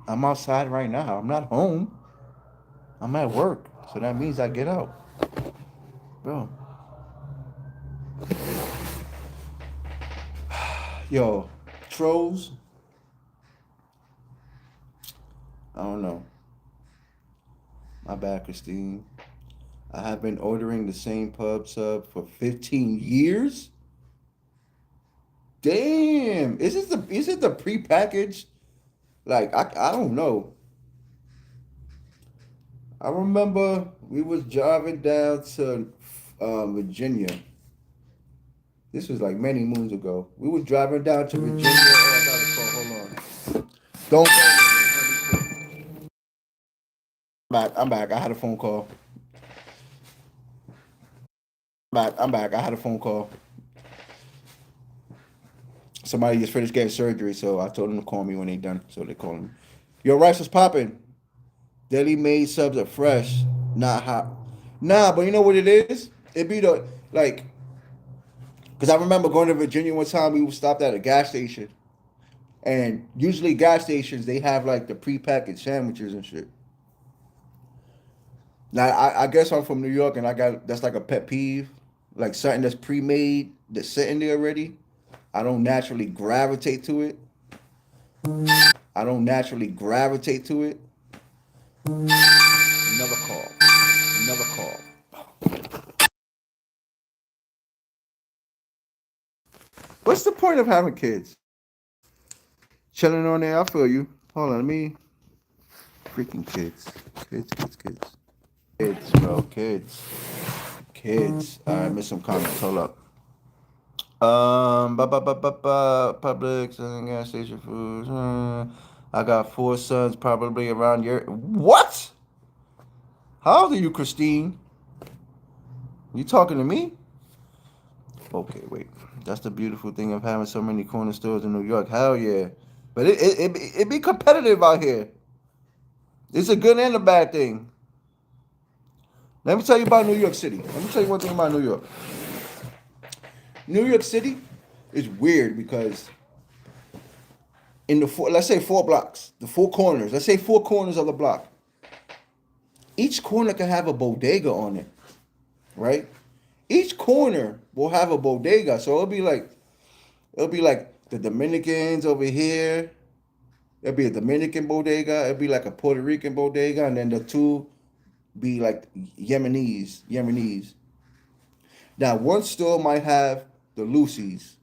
I'm outside right now. I'm not home. I'm at work. So that means I get out. Bro. Yo, trolls. I don't know. My bad, Christine. I have been ordering the same pub sub for 15 years. Damn. Is it the prepackaged? Like I don't know. I remember we was driving down to Virginia. This was like many moons ago. We was driving down to Virginia. Oh, I got a call. Hold on. Don't go. I'm back. I had a phone call. I'm back. I had a phone call. Somebody just finished getting surgery, so I told them to call me when they done. So they called me. Your rice was popping. Deli made subs are fresh, not hot. Nah, but you know what it is? It be the like, because I remember going to Virginia one time. We stopped at a gas station, and usually gas stations they have like the prepackaged sandwiches and shit. Now I guess I'm from New York, and that's like a pet peeve, like something that's pre-made that's sitting there already. I don't naturally gravitate to it. Another call. What's the point of having kids? Chilling on there, I feel you. Hold on, let me. Freaking kids. Kids, bro. Kids. I missed some comments. Hold up. Publix and gas station foods. I got 4 sons, probably around your. What? How old are you, Christine? You talking to me? Okay, wait. That's the beautiful thing of having so many corner stores in New York. Hell yeah. But it be competitive out here. It's a good and a bad thing. Let me tell you about New York City. Let me tell you one thing about New York. New York City is weird because in let's say 4 blocks, the 4 corners, let's say 4 corners of the block, each corner can have a bodega on it, right? Each corner will have a bodega, so it'll be like the Dominicans over here. It'll be a Dominican bodega. It'll be like a Puerto Rican bodega, and then the 2 be like Yemenis. Now, one store might have the Lucy's,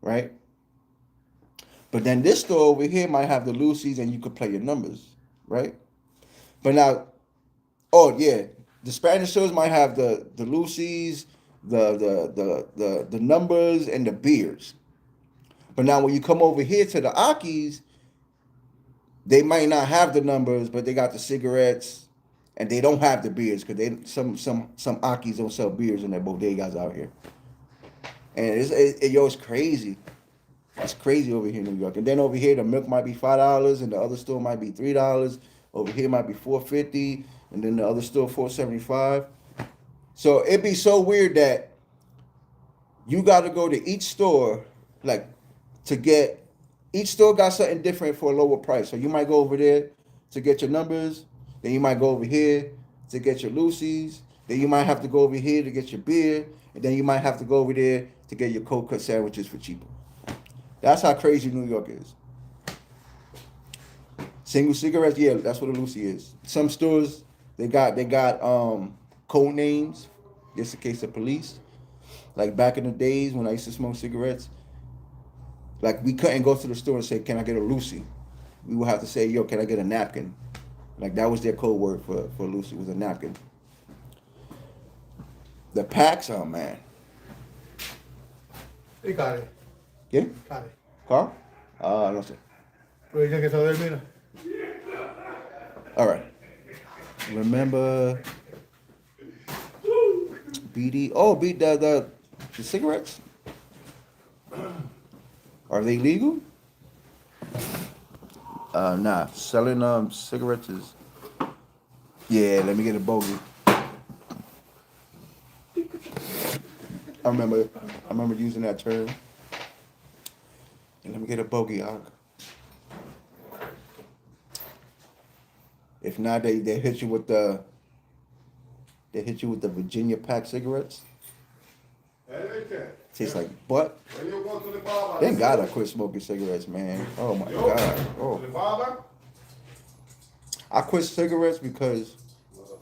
right? But then this store over here might have the Lucy's, and you could play your numbers, right? But now, oh yeah, the Spanish stores might have the Lucy's, the numbers, and the beers. But now when you come over here to the Aki's, they might not have the numbers, but they got the cigarettes, and they don't have the beers because some Aki's don't sell beers in their bodegas out here. And it's crazy. It's crazy over here in New York. And then over here, the milk might be $5, and the other store might be $3. Over here might be $4.50, and then the other store $4.75. So it'd be so weird that you got to go to each store, like to get. Each store got something different for a lower price. So you might go over there to get your numbers. Then you might go over here to get your Lucy's. Then you might have to go over here to get your beer. And then you might have to go over there to get your cold cut sandwiches for cheaper. That's how crazy New York is. Single cigarettes, yeah, that's what a Lucy is. Some stores they got code names just in case of police. Like back in the days when I used to smoke cigarettes, like we couldn't go to the store and say, "Can I get a Lucy?" We would have to say, "Yo, can I get a napkin?" Like that was their code word for Lucy, was a napkin. The packs, oh man. ¿Y Karen? ¿Quién? Karen. Carl? No sé. Pero dice que está dormida. All right. Remember BD. Oh, the cigarettes. Are they legal? Nah. Selling cigarettes is. Yeah, let me get a bogey. I remember using that term. And let me get a bogey, Ak. If not, they hit you with the Virginia pack cigarettes. Tastes like butt. When you go to the barber, Thank God I quit smoking cigarettes, man. Oh my God. to the Oh. barber, I quit cigarettes because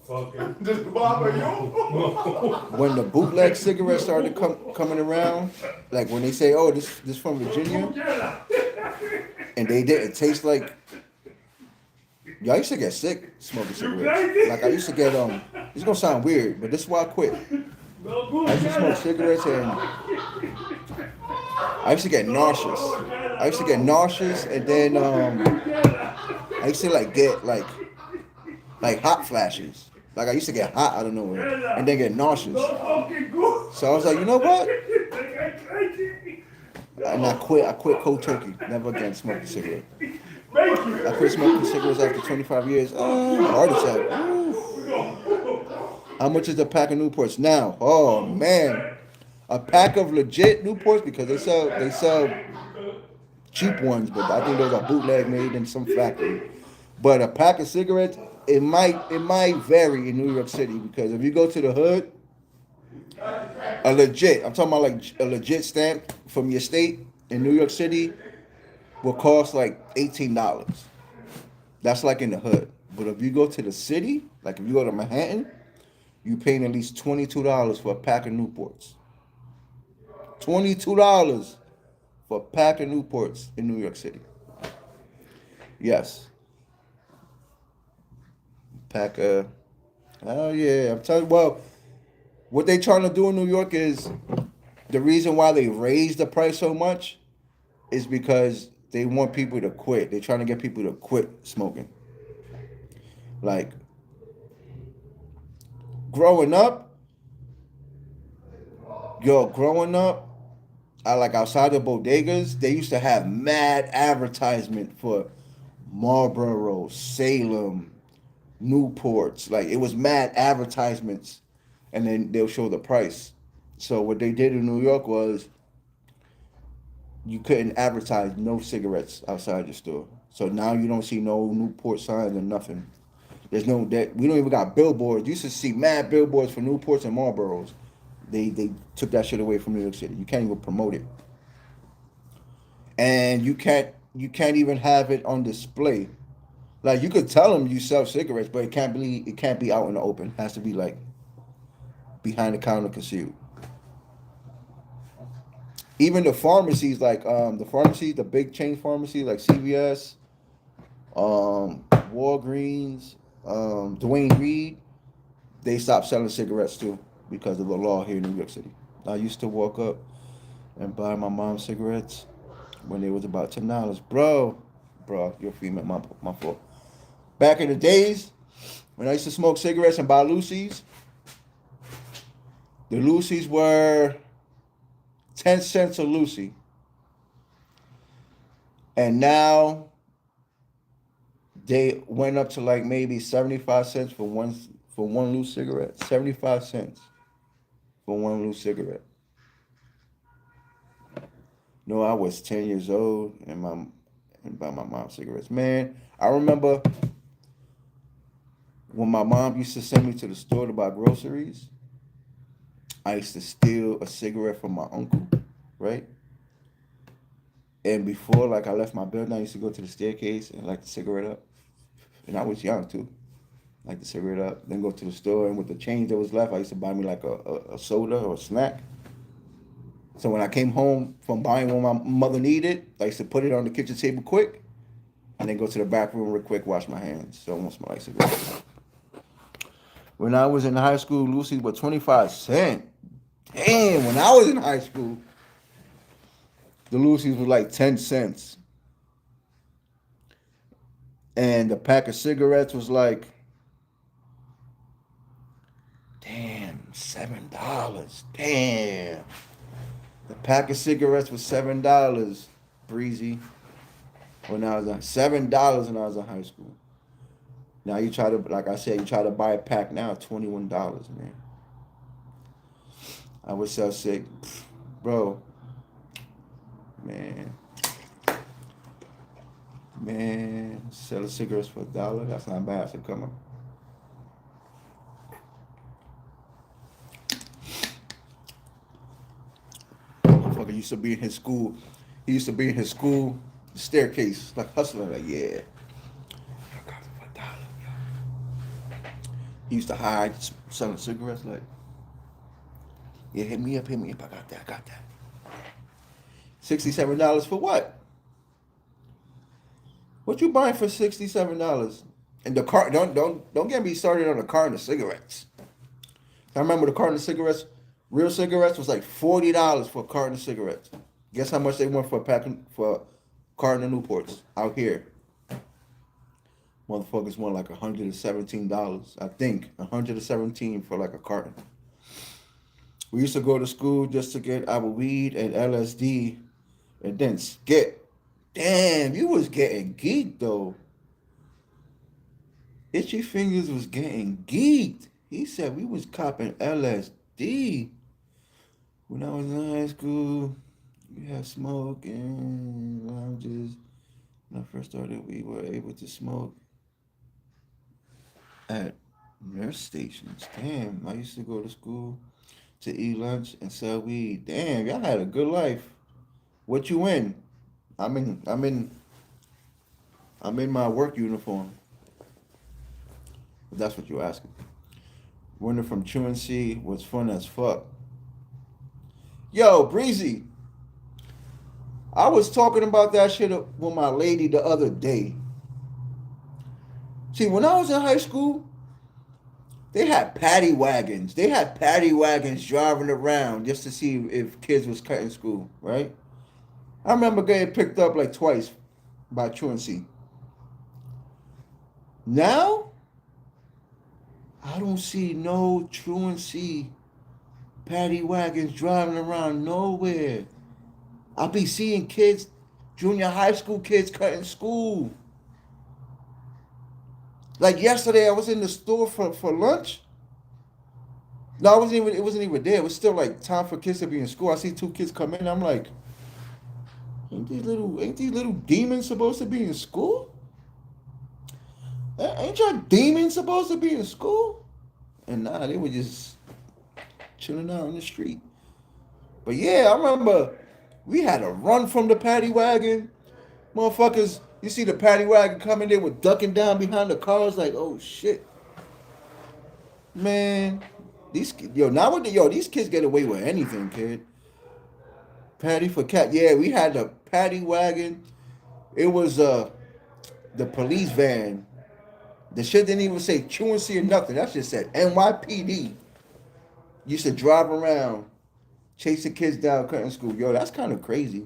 the barber, you. when the bootleg cigarettes started coming around, like when they say, "Oh, this from Virginia," and they didn't taste like. Yeah, I used to get sick smoking cigarettes. Like I used to get It's gonna sound weird, but this is why I quit. I used to smoke cigarettes and I used to get nauseous. And then I used to get hot flashes. Like I used to get hot out of nowhere and then get nauseous. So I was like, you know what? And I quit cold turkey. Never again smoking cigarette. I quit smoking cigarettes after 25 years. Heart attack. How much is a pack of Newports now? Oh man, a pack of legit Newports, because they sell cheap ones, but I think those are bootleg made in some factory. But a pack of cigarettes, it might vary in New York City, because if you go to the hood, I'm talking about like a legit stamp from your state in New York City will cost like $18. That's like in the hood. But if you go to the city, like if you go to Manhattan, you paying at least $22 for a pack of Newports. $22 for a pack of Newports in New York City. Yes. Pack of, oh yeah, I'm telling you, well, what they trying to do in New York is, the reason why they raised the price so much is because they want people to quit. They're trying to get people to quit smoking. Like, growing up, I like outside the bodegas, they used to have mad advertisement for Marlboro, Salem, Newports. Like, it was mad advertisements, and then they'll show the price. So what they did in New York was, you couldn't advertise no cigarettes outside the store. So now you don't see no Newport signs or nothing. We don't even got billboards. You used to see mad billboards for Newports and Marlboros. They took that shit away from New York City. You can't even promote it. And you can't even have it on display. Like, you could tell them you sell cigarettes, but it can't be out in the open. It has to be like behind the counter, concealed. Even the pharmacies, like the big chain pharmacies like CVS, Walgreens, Dwayne Reed, they stopped selling cigarettes too because of the law here in New York City. I used to walk up and buy my mom cigarettes when they was about $10. Bro, you're female, my fault. Back in the days when I used to smoke cigarettes and buy Lucy's, the Lucy's were 10 cents a Lucy. And now they went up to like maybe 75 cents for one loose cigarette. 75 cents for one loose cigarette. No, I was 10 years old and buy my mom cigarettes. Man, I remember when my mom used to send me to the store to buy groceries, I used to steal a cigarette from my uncle, right? And before, like, I left my building, I used to go to the staircase and light the cigarette up. And I was young, too. Light the cigarette up, then go to the store, and with the change that was left, I used to buy me, like, a soda or a snack. So when I came home from buying what my mother needed, I used to put it on the kitchen table quick, and then go to the back room real quick, wash my hands, so I won't smell like cigarettes. When I was in high school, Lucy's were 25 cents. Damn, when I was in high school, the Lucy's was like 10 cents. And the pack of cigarettes was like, damn, $7. Damn. The pack of cigarettes was $7. Breezy. When I was $7 when I was in high school. Now you try to, like I said, you try to buy a pack now, $21, man. I would sell sick, bro. Man, selling cigarettes for $1. That's not bad. So come on. Motherfucker used to be in his school. He used to be in his school staircase, like hustling, like, yeah. I got it for $1. He used to hide selling cigarettes, like, yeah, hit me up, I got that. $67 for what? What you buying for $67? And the car, don't get me started on a carton of cigarettes. I remember the carton of cigarettes, real cigarettes was like $40 for a carton of cigarettes. Guess how much they want for a pack for a carton of Newports out here? Motherfuckers want like $117. I think $117 for like a carton. We used to go to school just to get our weed and LSD, and then skip. Damn, you was getting geeked though. Itchy Fingers was getting geeked. He said we was copping LSD. When I was in high school, we had smoking lounges. When I first started, we were able to smoke at nurse stations. Damn, I used to go to school to eat lunch and sell weed. Damn, y'all had a good life. What you in? I'm in my work uniform. If that's what you're asking. Winter from Truancy was fun as fuck. Yo, Breezy. I was talking about that shit with my lady the other day. See, when I was in high school, they had paddy wagons. They had paddy wagons driving around just to see if kids was cutting school, right? I remember getting picked up like twice by Truancy. Now, I don't see no Truancy paddy wagons driving around nowhere. I be seeing kids, junior high school kids cutting school. Like yesterday, I was in the store for lunch. No, it wasn't even there. It was still like time for kids to be in school. I see two kids come in. I'm like, ain't these little demons supposed to be in school? Ain't y'all demons supposed to be in school? And nah, they were just chilling out on the street. But yeah, I remember we had to run from the paddy wagon. Motherfuckers, you see the paddy wagon coming, they were ducking down behind the cars like, oh shit. Man, these kids get away with anything, kid. Paddy for cat. Yeah, we had the paddy wagon. It was the police van. The shit didn't even say truancy or nothing. That shit said NYPD. Used to drive around, chasing kids down, cutting school. Yo, that's kind of crazy.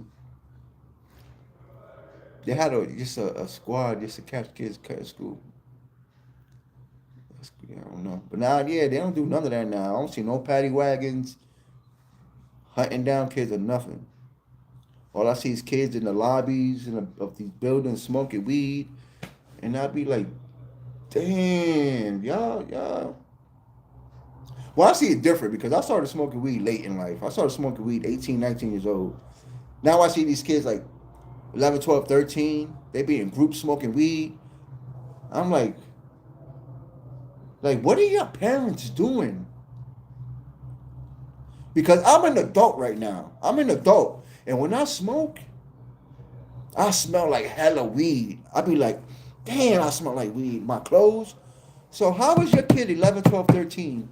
They had a squad just to catch kids cutting school. I don't know. But now, yeah, they don't do none of that now. I don't see no paddy wagons hunting down kids or nothing. All I see is kids in the lobbies of these buildings smoking weed. And I'd be like, damn, y'all. Well, I see it different because I started smoking weed late in life. I started smoking weed 18, 19 years old. Now I see these kids like 11, 12, 13. They be in groups smoking weed. I'm like, what are your parents doing? Because I'm an adult right now. I'm an adult. And when I smoke, I smell like hella weed. I be like, damn, I smell like weed. My clothes. So how is your kid 11, 12, 13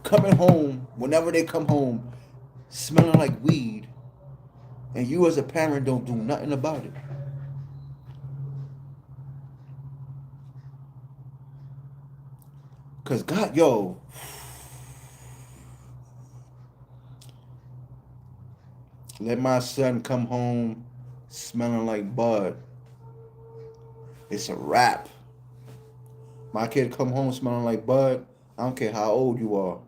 coming home, whenever they come home, smelling like weed, and you as a parent don't do nothing about it? Because God, yo, let my son come home smelling like bud. It's a wrap. My kid come home smelling like bud, I don't care how old you are.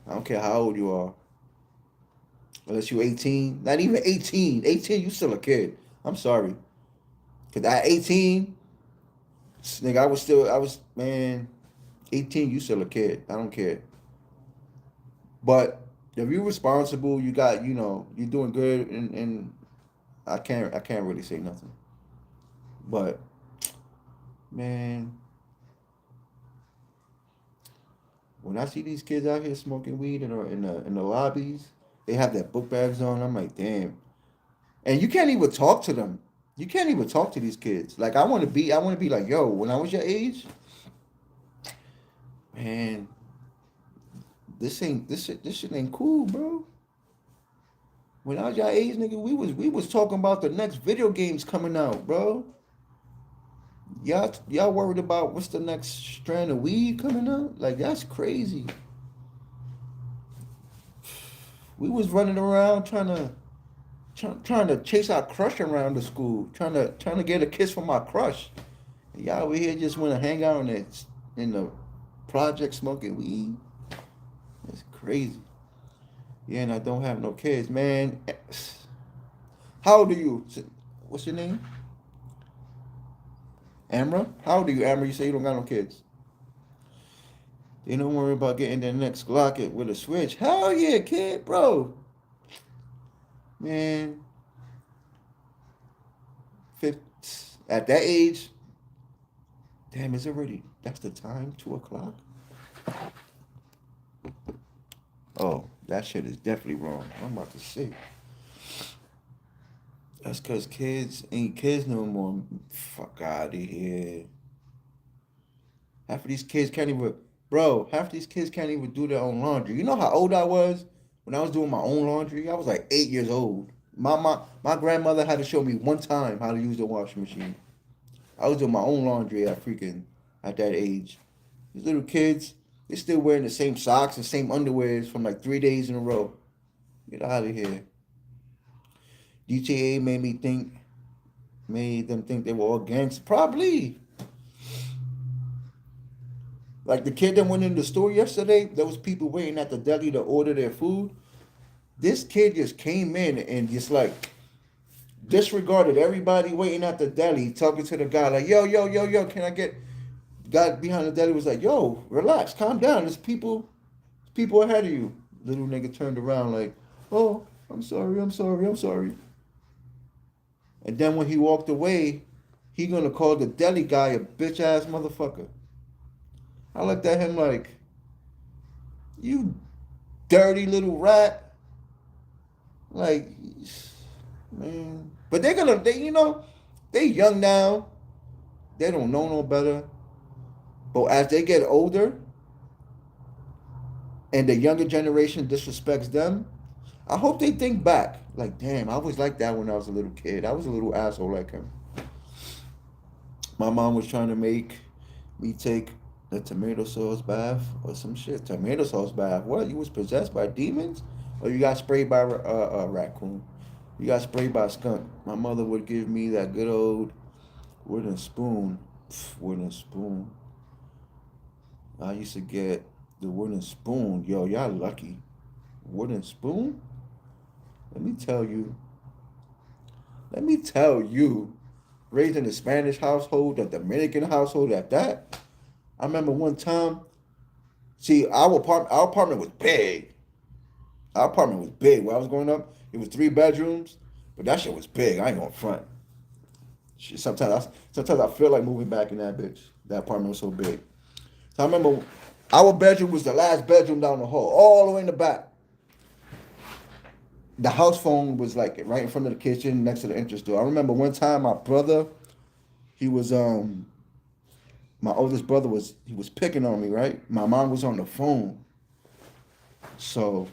I don't care how old you are. Unless you're 18. Not even 18. 18, you still a kid. I'm sorry. Because at 18, nigga, man, 18, you still a kid. I don't care. But if you're responsible, you got, you're doing good, and I can't really say nothing. But, man, when I see these kids out here smoking weed in the lobbies, they have their book bags on. I'm like, damn. And you can't even talk to them. You can't even talk to these kids. Like I want to be like, yo, when I was your age, man, this shit ain't cool, bro. When I was your age, nigga, we was talking about the next video games coming out, bro. Y'all worried about what's the next strand of weed coming out? Like that's crazy. We was running around trying to chase our crush around the school, trying to get a kiss from my crush. And y'all over here just want to hang out in the project smoking weed. It's crazy. Yeah, and I don't have no kids, man. How old are you? What's your name? Amra? How old are you, Amra? You say you don't got no kids. They don't worry about getting their next Glock with a switch. Hell yeah, kid, bro. Man. At that age, damn, that's the time, 2:00? Oh, that shit is definitely wrong. I'm about to say. That's because kids ain't kids no more. Fuck out of here. Half these kids can't even do their own laundry. You know how old I was when I was doing my own laundry? I was like 8 years old. My grandmother had to show me one time how to use the washing machine. I was doing my own laundry at that age. These little kids, they're still wearing the same socks and same underwears from like 3 days in a row. Get out of here. DTA made them think they were all gangs. Probably. Like the kid that went in the store yesterday, there was people waiting at the deli to order their food. This kid just came in and just like disregarded everybody waiting at the deli, talking to the guy like, yo, can I get... The guy behind the deli was like, yo, relax, calm down. There's people ahead of you. Little nigga turned around like, oh, I'm sorry. And then when he walked away, he gonna call the deli guy a bitch ass motherfucker. I looked at him like, you dirty little rat. Like, man. But they young now. They don't know no better. But as they get older and the younger generation disrespects them, I hope they think back. Like, damn, I was like that when I was a little kid. I was a little asshole like him. My mom was trying to make me take the tomato sauce bath or some shit. Tomato sauce bath? What? You was possessed by demons? Or you got sprayed by a raccoon? You got sprayed by a skunk? My mother would give me that good old wooden spoon. Wooden spoon. I used to get the wooden spoon. Yo, y'all lucky. Wooden spoon? Let me tell you, raised in a Spanish household, a Dominican household at that. I remember one time, see, our apartment was big. Our apartment was big. When I was growing up, it was 3 bedrooms, but that shit was big. I ain't gonna front. Shit, sometimes I feel like moving back in that bitch. That apartment was so big. So I remember our bedroom was the last bedroom down the hall, all the way in the back. The house phone was like right in front of the kitchen, next to the entrance door. I remember one time my brother, my oldest brother was picking on me, right? My mom was on the phone. So,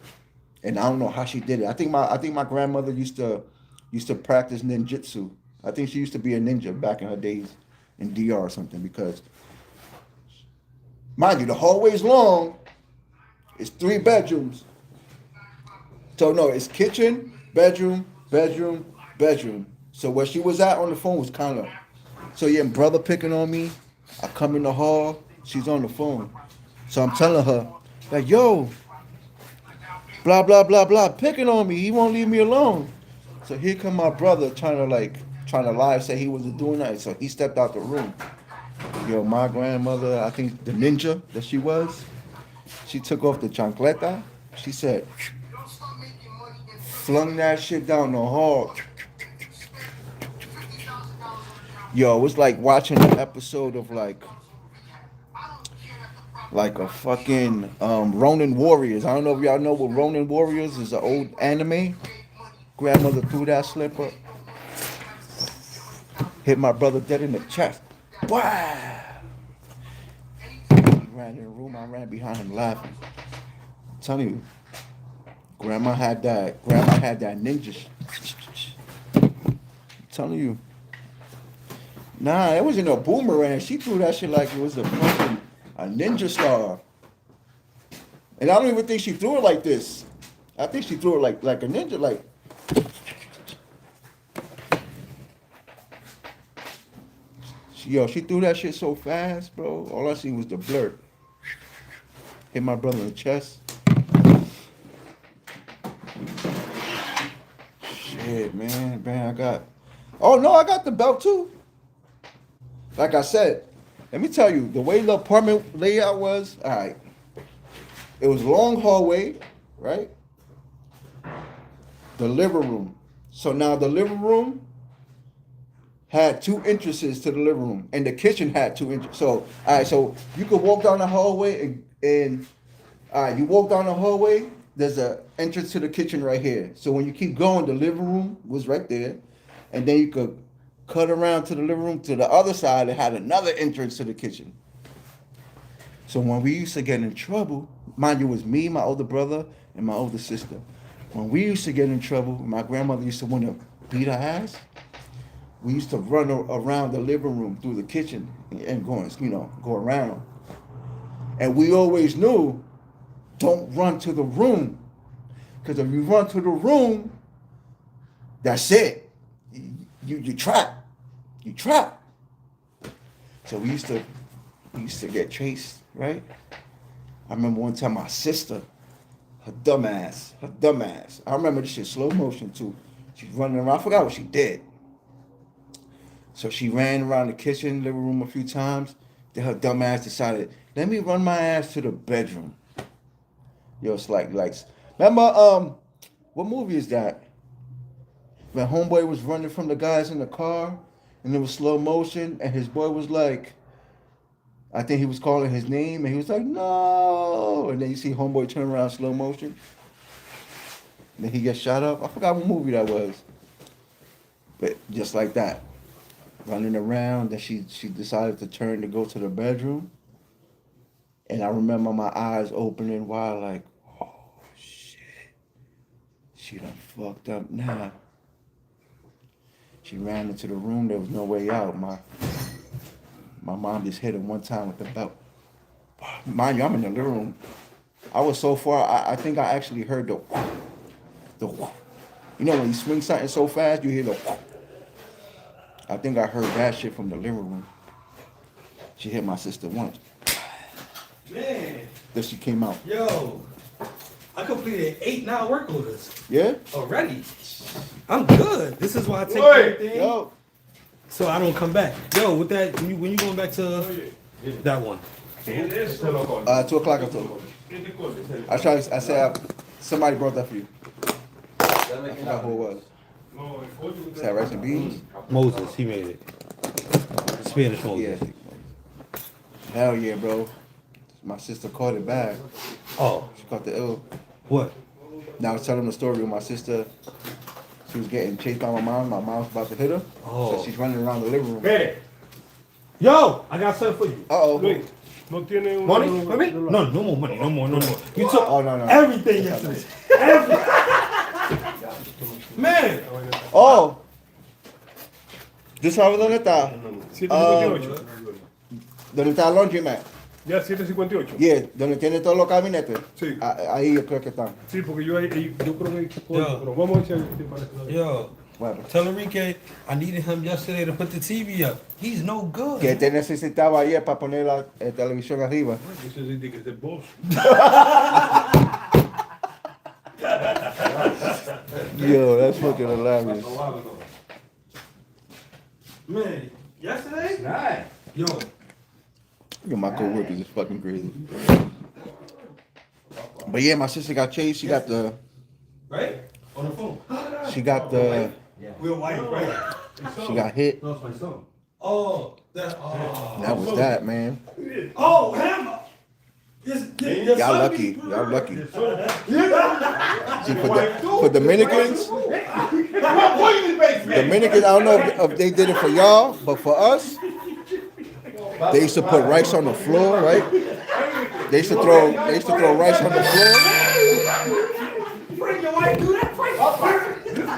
and I don't know how she did it. I think my grandmother used to practice ninjutsu. I think she used to be a ninja back in her days in DR or something, because mind you, the hallway's long. It's 3 bedrooms. So no, it's kitchen, bedroom. So where she was at on the phone was kind of... So yeah, brother picking on me. I come in the hall, she's on the phone. So I'm telling her, like, yo, blah, blah, blah, blah, picking on me. He won't leave me alone. So here come my brother trying to lie, say he wasn't doing that. So he stepped out the room. Yo, my grandmother, I think the ninja that she was, she took off the chancleta. She said, flung that shit down the hall. Yo, it was like watching an episode of like a fucking Ronin Warriors. I don't know if y'all know what Ronin Warriors is, an old anime. Grandmother threw that slipper, hit my brother dead in the chest. Wow! He ran in the room. I ran behind him laughing. I'm telling you, Grandma had that ninja. I'm telling you. Nah, it wasn't a boomerang. She threw that shit like it was a ninja star. And I don't even think she threw it like this. I think she threw it like a ninja, like. She threw that shit so fast, bro. All I seen was the blur. Hit my brother in the chest. Shit, man, I got. Oh no, I got the belt too. Like I said, let me tell you, the way the apartment layout was, all right. It was a long hallway, right? The living room. So now the living room had 2 entrances to the living room, and the kitchen had 2 entrances. So, all right, so you could walk down the hallway, and all right, you walk down the hallway, there's an entrance to the kitchen right here. So when you keep going, the living room was right there, and then you could cut around to the living room to the other side. It had another entrance to the kitchen. So when we used to get in trouble, mind you, it was me, my older brother, and my older sister. When we used to get in trouble, my grandmother used to want to beat our ass. We used to run around the living room through the kitchen and go around. And we always knew, don't run to the room. Because if you run to the room, that's it. You trapped. You trapped. So we used to get chased, right? I remember one time my sister, her dumbass. I remember this shit slow motion too. She's running around. I forgot what she did. So she ran around the kitchen, living room a few times. Then her dumb ass decided, let me run my ass to the bedroom. Yo, it's like, remember, what movie is that? When homeboy was running from the guys in the car, and it was slow motion, and his boy was like, I think he was calling his name, and he was like, no. And then you see homeboy turn around slow motion. And then he gets shot up. I forgot what movie that was. But just like that. Running around, then she decided to turn to go to the bedroom. And I remember my eyes opening wide like, oh shit. She done fucked up now. She ran into the room, there was no way out. My mom just hit her one time with the belt. Mind you, I'm in the living room. I was so far, I think I actually heard the you know when you swing something so fast, you hear the I think I heard that shit from the living room. She hit my sister once. Man. Then she came out. Yo, I completed 8 work orders Yeah? already. I'm good. This is why I take Oi, everything. Yo. So I don't come back. Yo, with that, when you going back to that one? 2 o'clock I told her. I said somebody brought that for you. I forgot who it was. Is that rice and beans? Moses, he made it. Spanish Yeah. Moses. Hell yeah, bro. My sister caught it bad. Oh, She caught the ill. what? Now I was telling the story with my sister. She was getting chased by my mom. My mom was about to hit her. Oh. So she's running around the living room. Mire, Yo, I got something for you. Uh-oh. Luis, no tiene un... Money for me? No, no more money. No more. You took Oh, no. everything yesterday. Everything. Man. Oh. ¿Tú sabes dónde está? 758. ¿Dónde está el laundromat? Ya 758. Yeah, donde tiene todos los gabinetes. Sí. Ahí yo creo que están. Sí, porque yo creo que hay que Yo. pero vamos a ver si hay para este lado. Yo, Bueno, Tell Enrique I needed him yesterday to put the TV up. He's no good. que te necesitaba ayer para poner la televisión arriba. Ese sí tiene que ser vos. Yo, that's fucking hilarious. A while ago. Man, yesterday? Nice. Yo, Yo, my coworkers is fucking crazy. But yeah, my sister got chased. She got the. right? On the phone. She got the. Real white, right? She got hit. No, it's my son. Oh, oh. That was that, man. Oh, him! Yes, Y'all lucky. Y'all lucky. See, for Dominicans, Dominicans, I don't know if they did it for y'all, but for us, they used to put rice on the floor, right? They used to throw rice on the floor.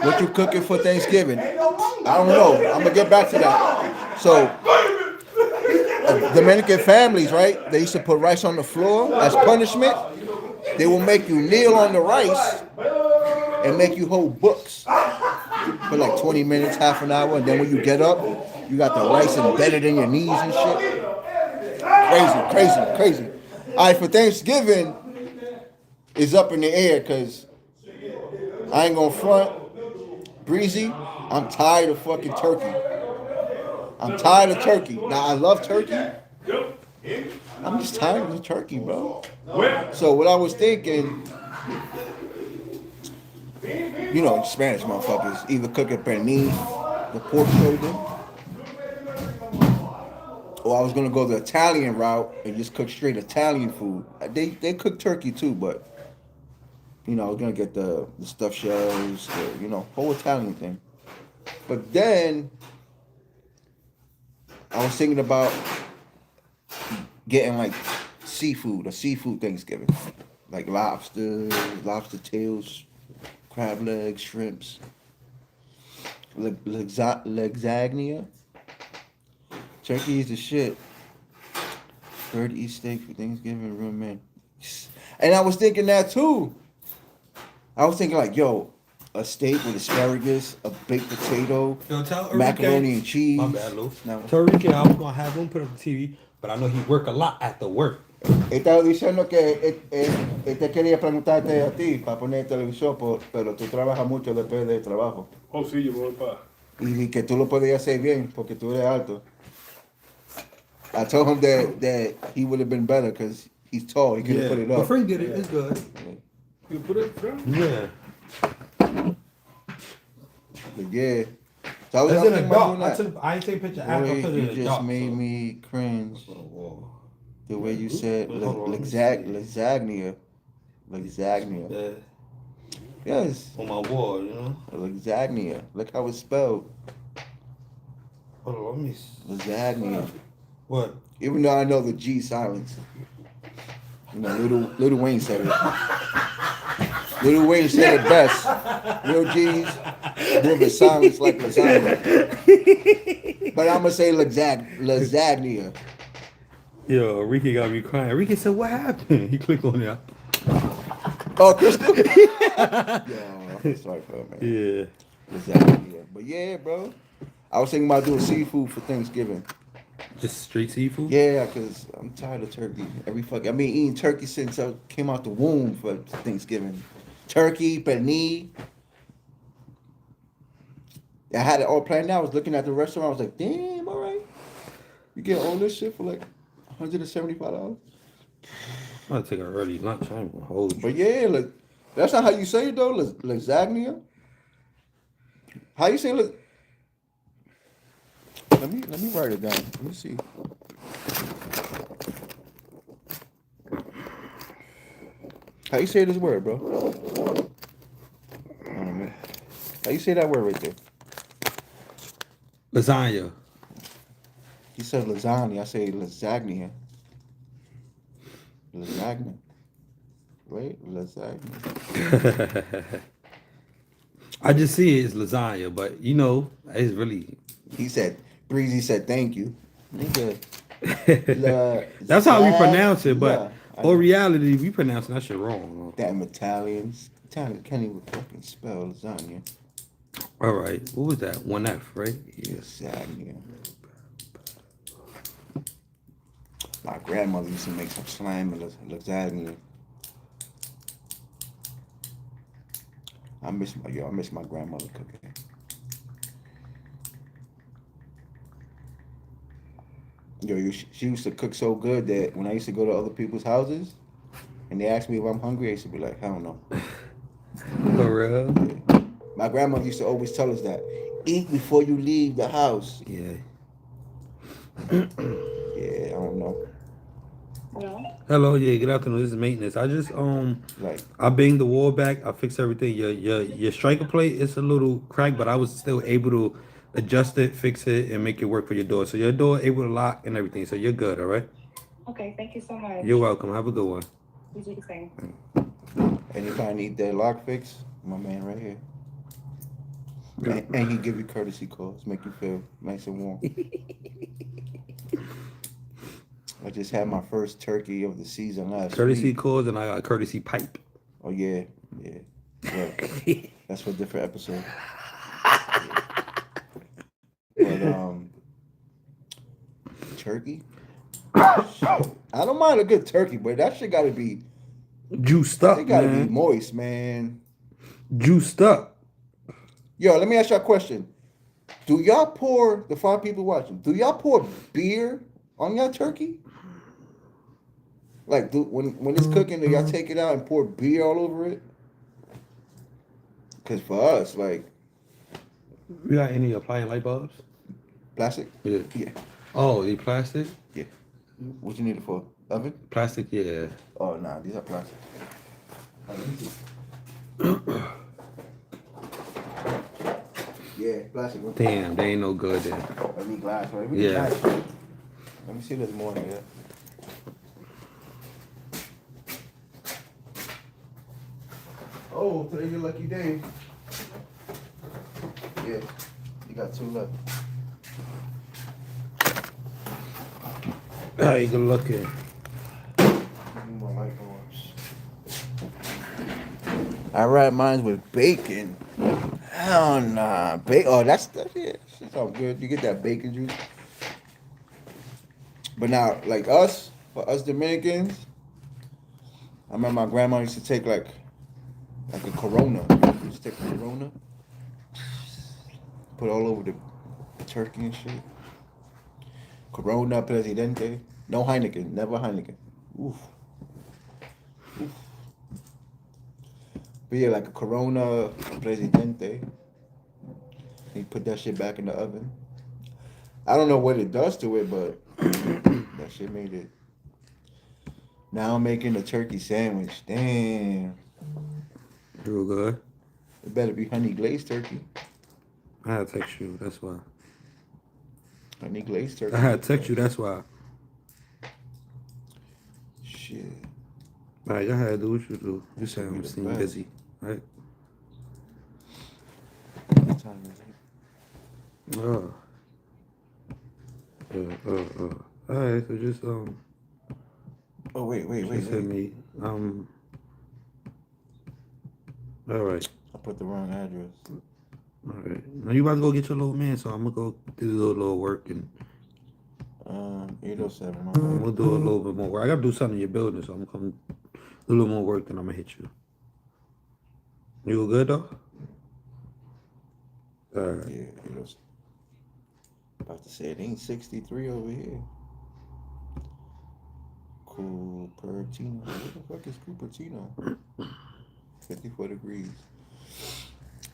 What you cooking for Thanksgiving? I don't know. I'm gonna get back to that. So, Dominican families, right? They used to put rice on the floor as punishment. They will make you kneel on the rice and make you hold books for like 20 minutes, half an hour, and then when you get up, you got the rice embedded in your knees and shit. Crazy. All right, for Thanksgiving, it's up in the air because I ain't gonna front. Breezy, I'm tired of fucking turkey. I'm tired of turkey. Now, I love turkey. I'm just tired of the turkey, bro. So what I was thinking, you know, Spanish motherfuckers, either cook a pernil, the pork shoulder, or I was gonna go the Italian route and just cook straight Italian food. They cook turkey too, but you know, I was gonna get the stuffed shells, the, whole Italian thing. But then I was thinking about getting like a seafood Thanksgiving, like lobster tails, crab legs, shrimps, lasagna. Turkey is the shit. Bird eat steak for Thanksgiving, real man. And I was thinking that too. I was thinking like, yo, a steak with asparagus, a baked potato, Yo, tell macaroni and cheese. My bad, Lou. No. Tell Enrique I was gonna have him put up the TV, but I know he work a lot at the work. Estaba diciendo que te quería preguntarte a ti para poner televisor, pero tú trabajas mucho después del trabajo. Oh, sí, yo me voy para. Y que tú lo podías hacer bien porque tú eres alto. I told him that he would have been better because he's tall. He could have put it But up. Frank did it. It's good. You put it down? Yeah. But yeah. So I was That's in the thinking about dark. doing that. I ain't take a picture after. I Boy, put it you in the just dark. made me cringe. Whoa. The way you said Hold on, let me see. lasagna. Yeah. Yes, On my wall, you know. lasagna. Look how it's spelled. Hold on, let me. Lasagna. What? Even though I know the G silence. You know, Little Wayne said it. Little Wayne said it best. Real G's moving silence like lasagna. But I'm gonna say lasagna. Yo, Ricky got me crying. Ricky said, "What happened?" He clicked on it. Oh, Crystal. Yo, I'm sorry for that, man. Yeah. Lasagna. But yeah, bro. I was thinking about doing seafood for Thanksgiving. Just straight seafood. Yeah, because I'm tired of turkey. Eating turkey since I came out the womb for Thanksgiving. Turkey, pernil. I had it all planned out. I was looking at the restaurant. I was like, damn, all right. You get all this shit for like $175. I'm gonna take an early lunch. I ain't gonna hold you. But yeah, look, that's not how you say it though. Lasagna. How you say it? Let me write it down. Let me see. How you say this word, bro? Hold on, man. How you say that word right there? Lasagna. He said lasagna. I say lasagna. Lasagna. Right? Lasagna. I just see it as lasagna, but you know, it's really. He said, Breezy said, thank you. Nigga. That's how we pronounce it, but Yeah. in reality, we pronounce that shit wrong. Damn Italians. Italian can't even fucking spell lasagna. All right. What was that? 1F, right? Lasagna. My grandmother used to make some slimy lasagna. I miss my grandmother cooking. She used to cook so good that when I used to go to other people's houses and they asked me if I'm hungry, I used to be like, hell no. For real? Yeah. My grandmother used to always tell us that eat before you leave the house. Yeah. Yeah, I don't know. Hello? Hello, yeah, good afternoon. This is maintenance. I just Like, I banged the wall back. I fixed everything. Your striker plate is a little cracked, but I was still able to adjust it, fix it, and make it work for your door. So your door able to lock and everything. So you're good, all right? Okay, thank you so You're much. welcome. Have a good one. You do the same. anytime you need that lock fix, my man right here. And he give you courtesy calls, make you feel nice and warm. I just had my first turkey of the season last Courtesy week. calls, and I got a courtesy pipe. Oh yeah, yeah. Well, that's for a different episode. But turkey. Shit. I don't mind a good turkey, but that shit gotta be. Juiced up, It gotta be man. moist, man. Juiced up. Yo, let me ask y'all a question. Do y'all pour the 5 people watching? Do y'all pour beer on your turkey? Like, when it's cooking, do y'all take it out and pour beer all over it? Cause for us, like You got any appliance light bulbs? plastic. Yeah. Yeah, Oh, the plastic? yeah. What you need it for? Oven? Plastic, yeah. Oh nah, these are plastic. Oh, let me see. Yeah, plastic. Damn, they ain't no good then. I need glass, right? We need Yeah. glass. Let me see this morning, yeah. Oh, today's your lucky day. Yeah, you got 2 left. How you good looking? My light bulbs. I ride mine with bacon. Hell nah. Oh, that's yeah. Shit's all good. You get that bacon juice. But now, like for us Dominicans, I remember my grandma used to take like a Corona. She used to take a Corona, put all over the turkey and shit. Corona Presidente. No Heineken. Never Heineken. Oof. Oof. But yeah, like a Corona Presidente. You put that shit back in the oven. I don't know what it does to it, but that shit made it. Now I'm making a turkey sandwich. Damn. Real good. It better be honey glazed turkey. I had to text you, that's why. Honey glazed turkey. I had to text you, that's why. Shit. Alright, y'all had to do what you do. You said I'm the seem best. busy, right? What time is it? Alright, so just Oh wait. just hit me. Alright. I put the wrong address. Alright. Now you about to go get your little man, so I'm gonna go do a little work and 807. My I'm bad. gonna do a little bit more work. I gotta do something in your building, so I'm gonna come do a little more work, then I'm gonna hit you. You good though? Alright. Yeah, 807. About to say it ain't 63 over here. Cupertino. What the fuck is Cupertino? 54 degrees.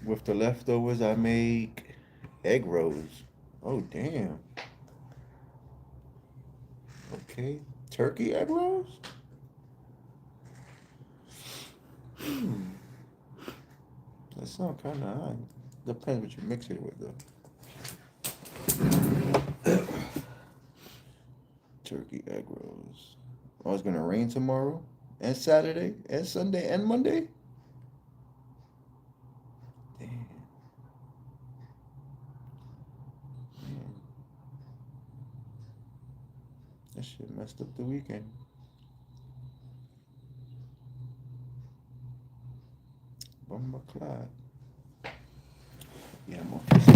With the leftovers, I make egg rolls. Oh, damn. Okay. Turkey egg rolls? That sounds kind of high. Depends what you mix it with, though. Turkey egg rolls. Oh, it's going to rain tomorrow and Saturday and Sunday and Monday? Damn. Man. That shit messed up the weekend. Bumba Clyde. Yeah, I'm gonna fix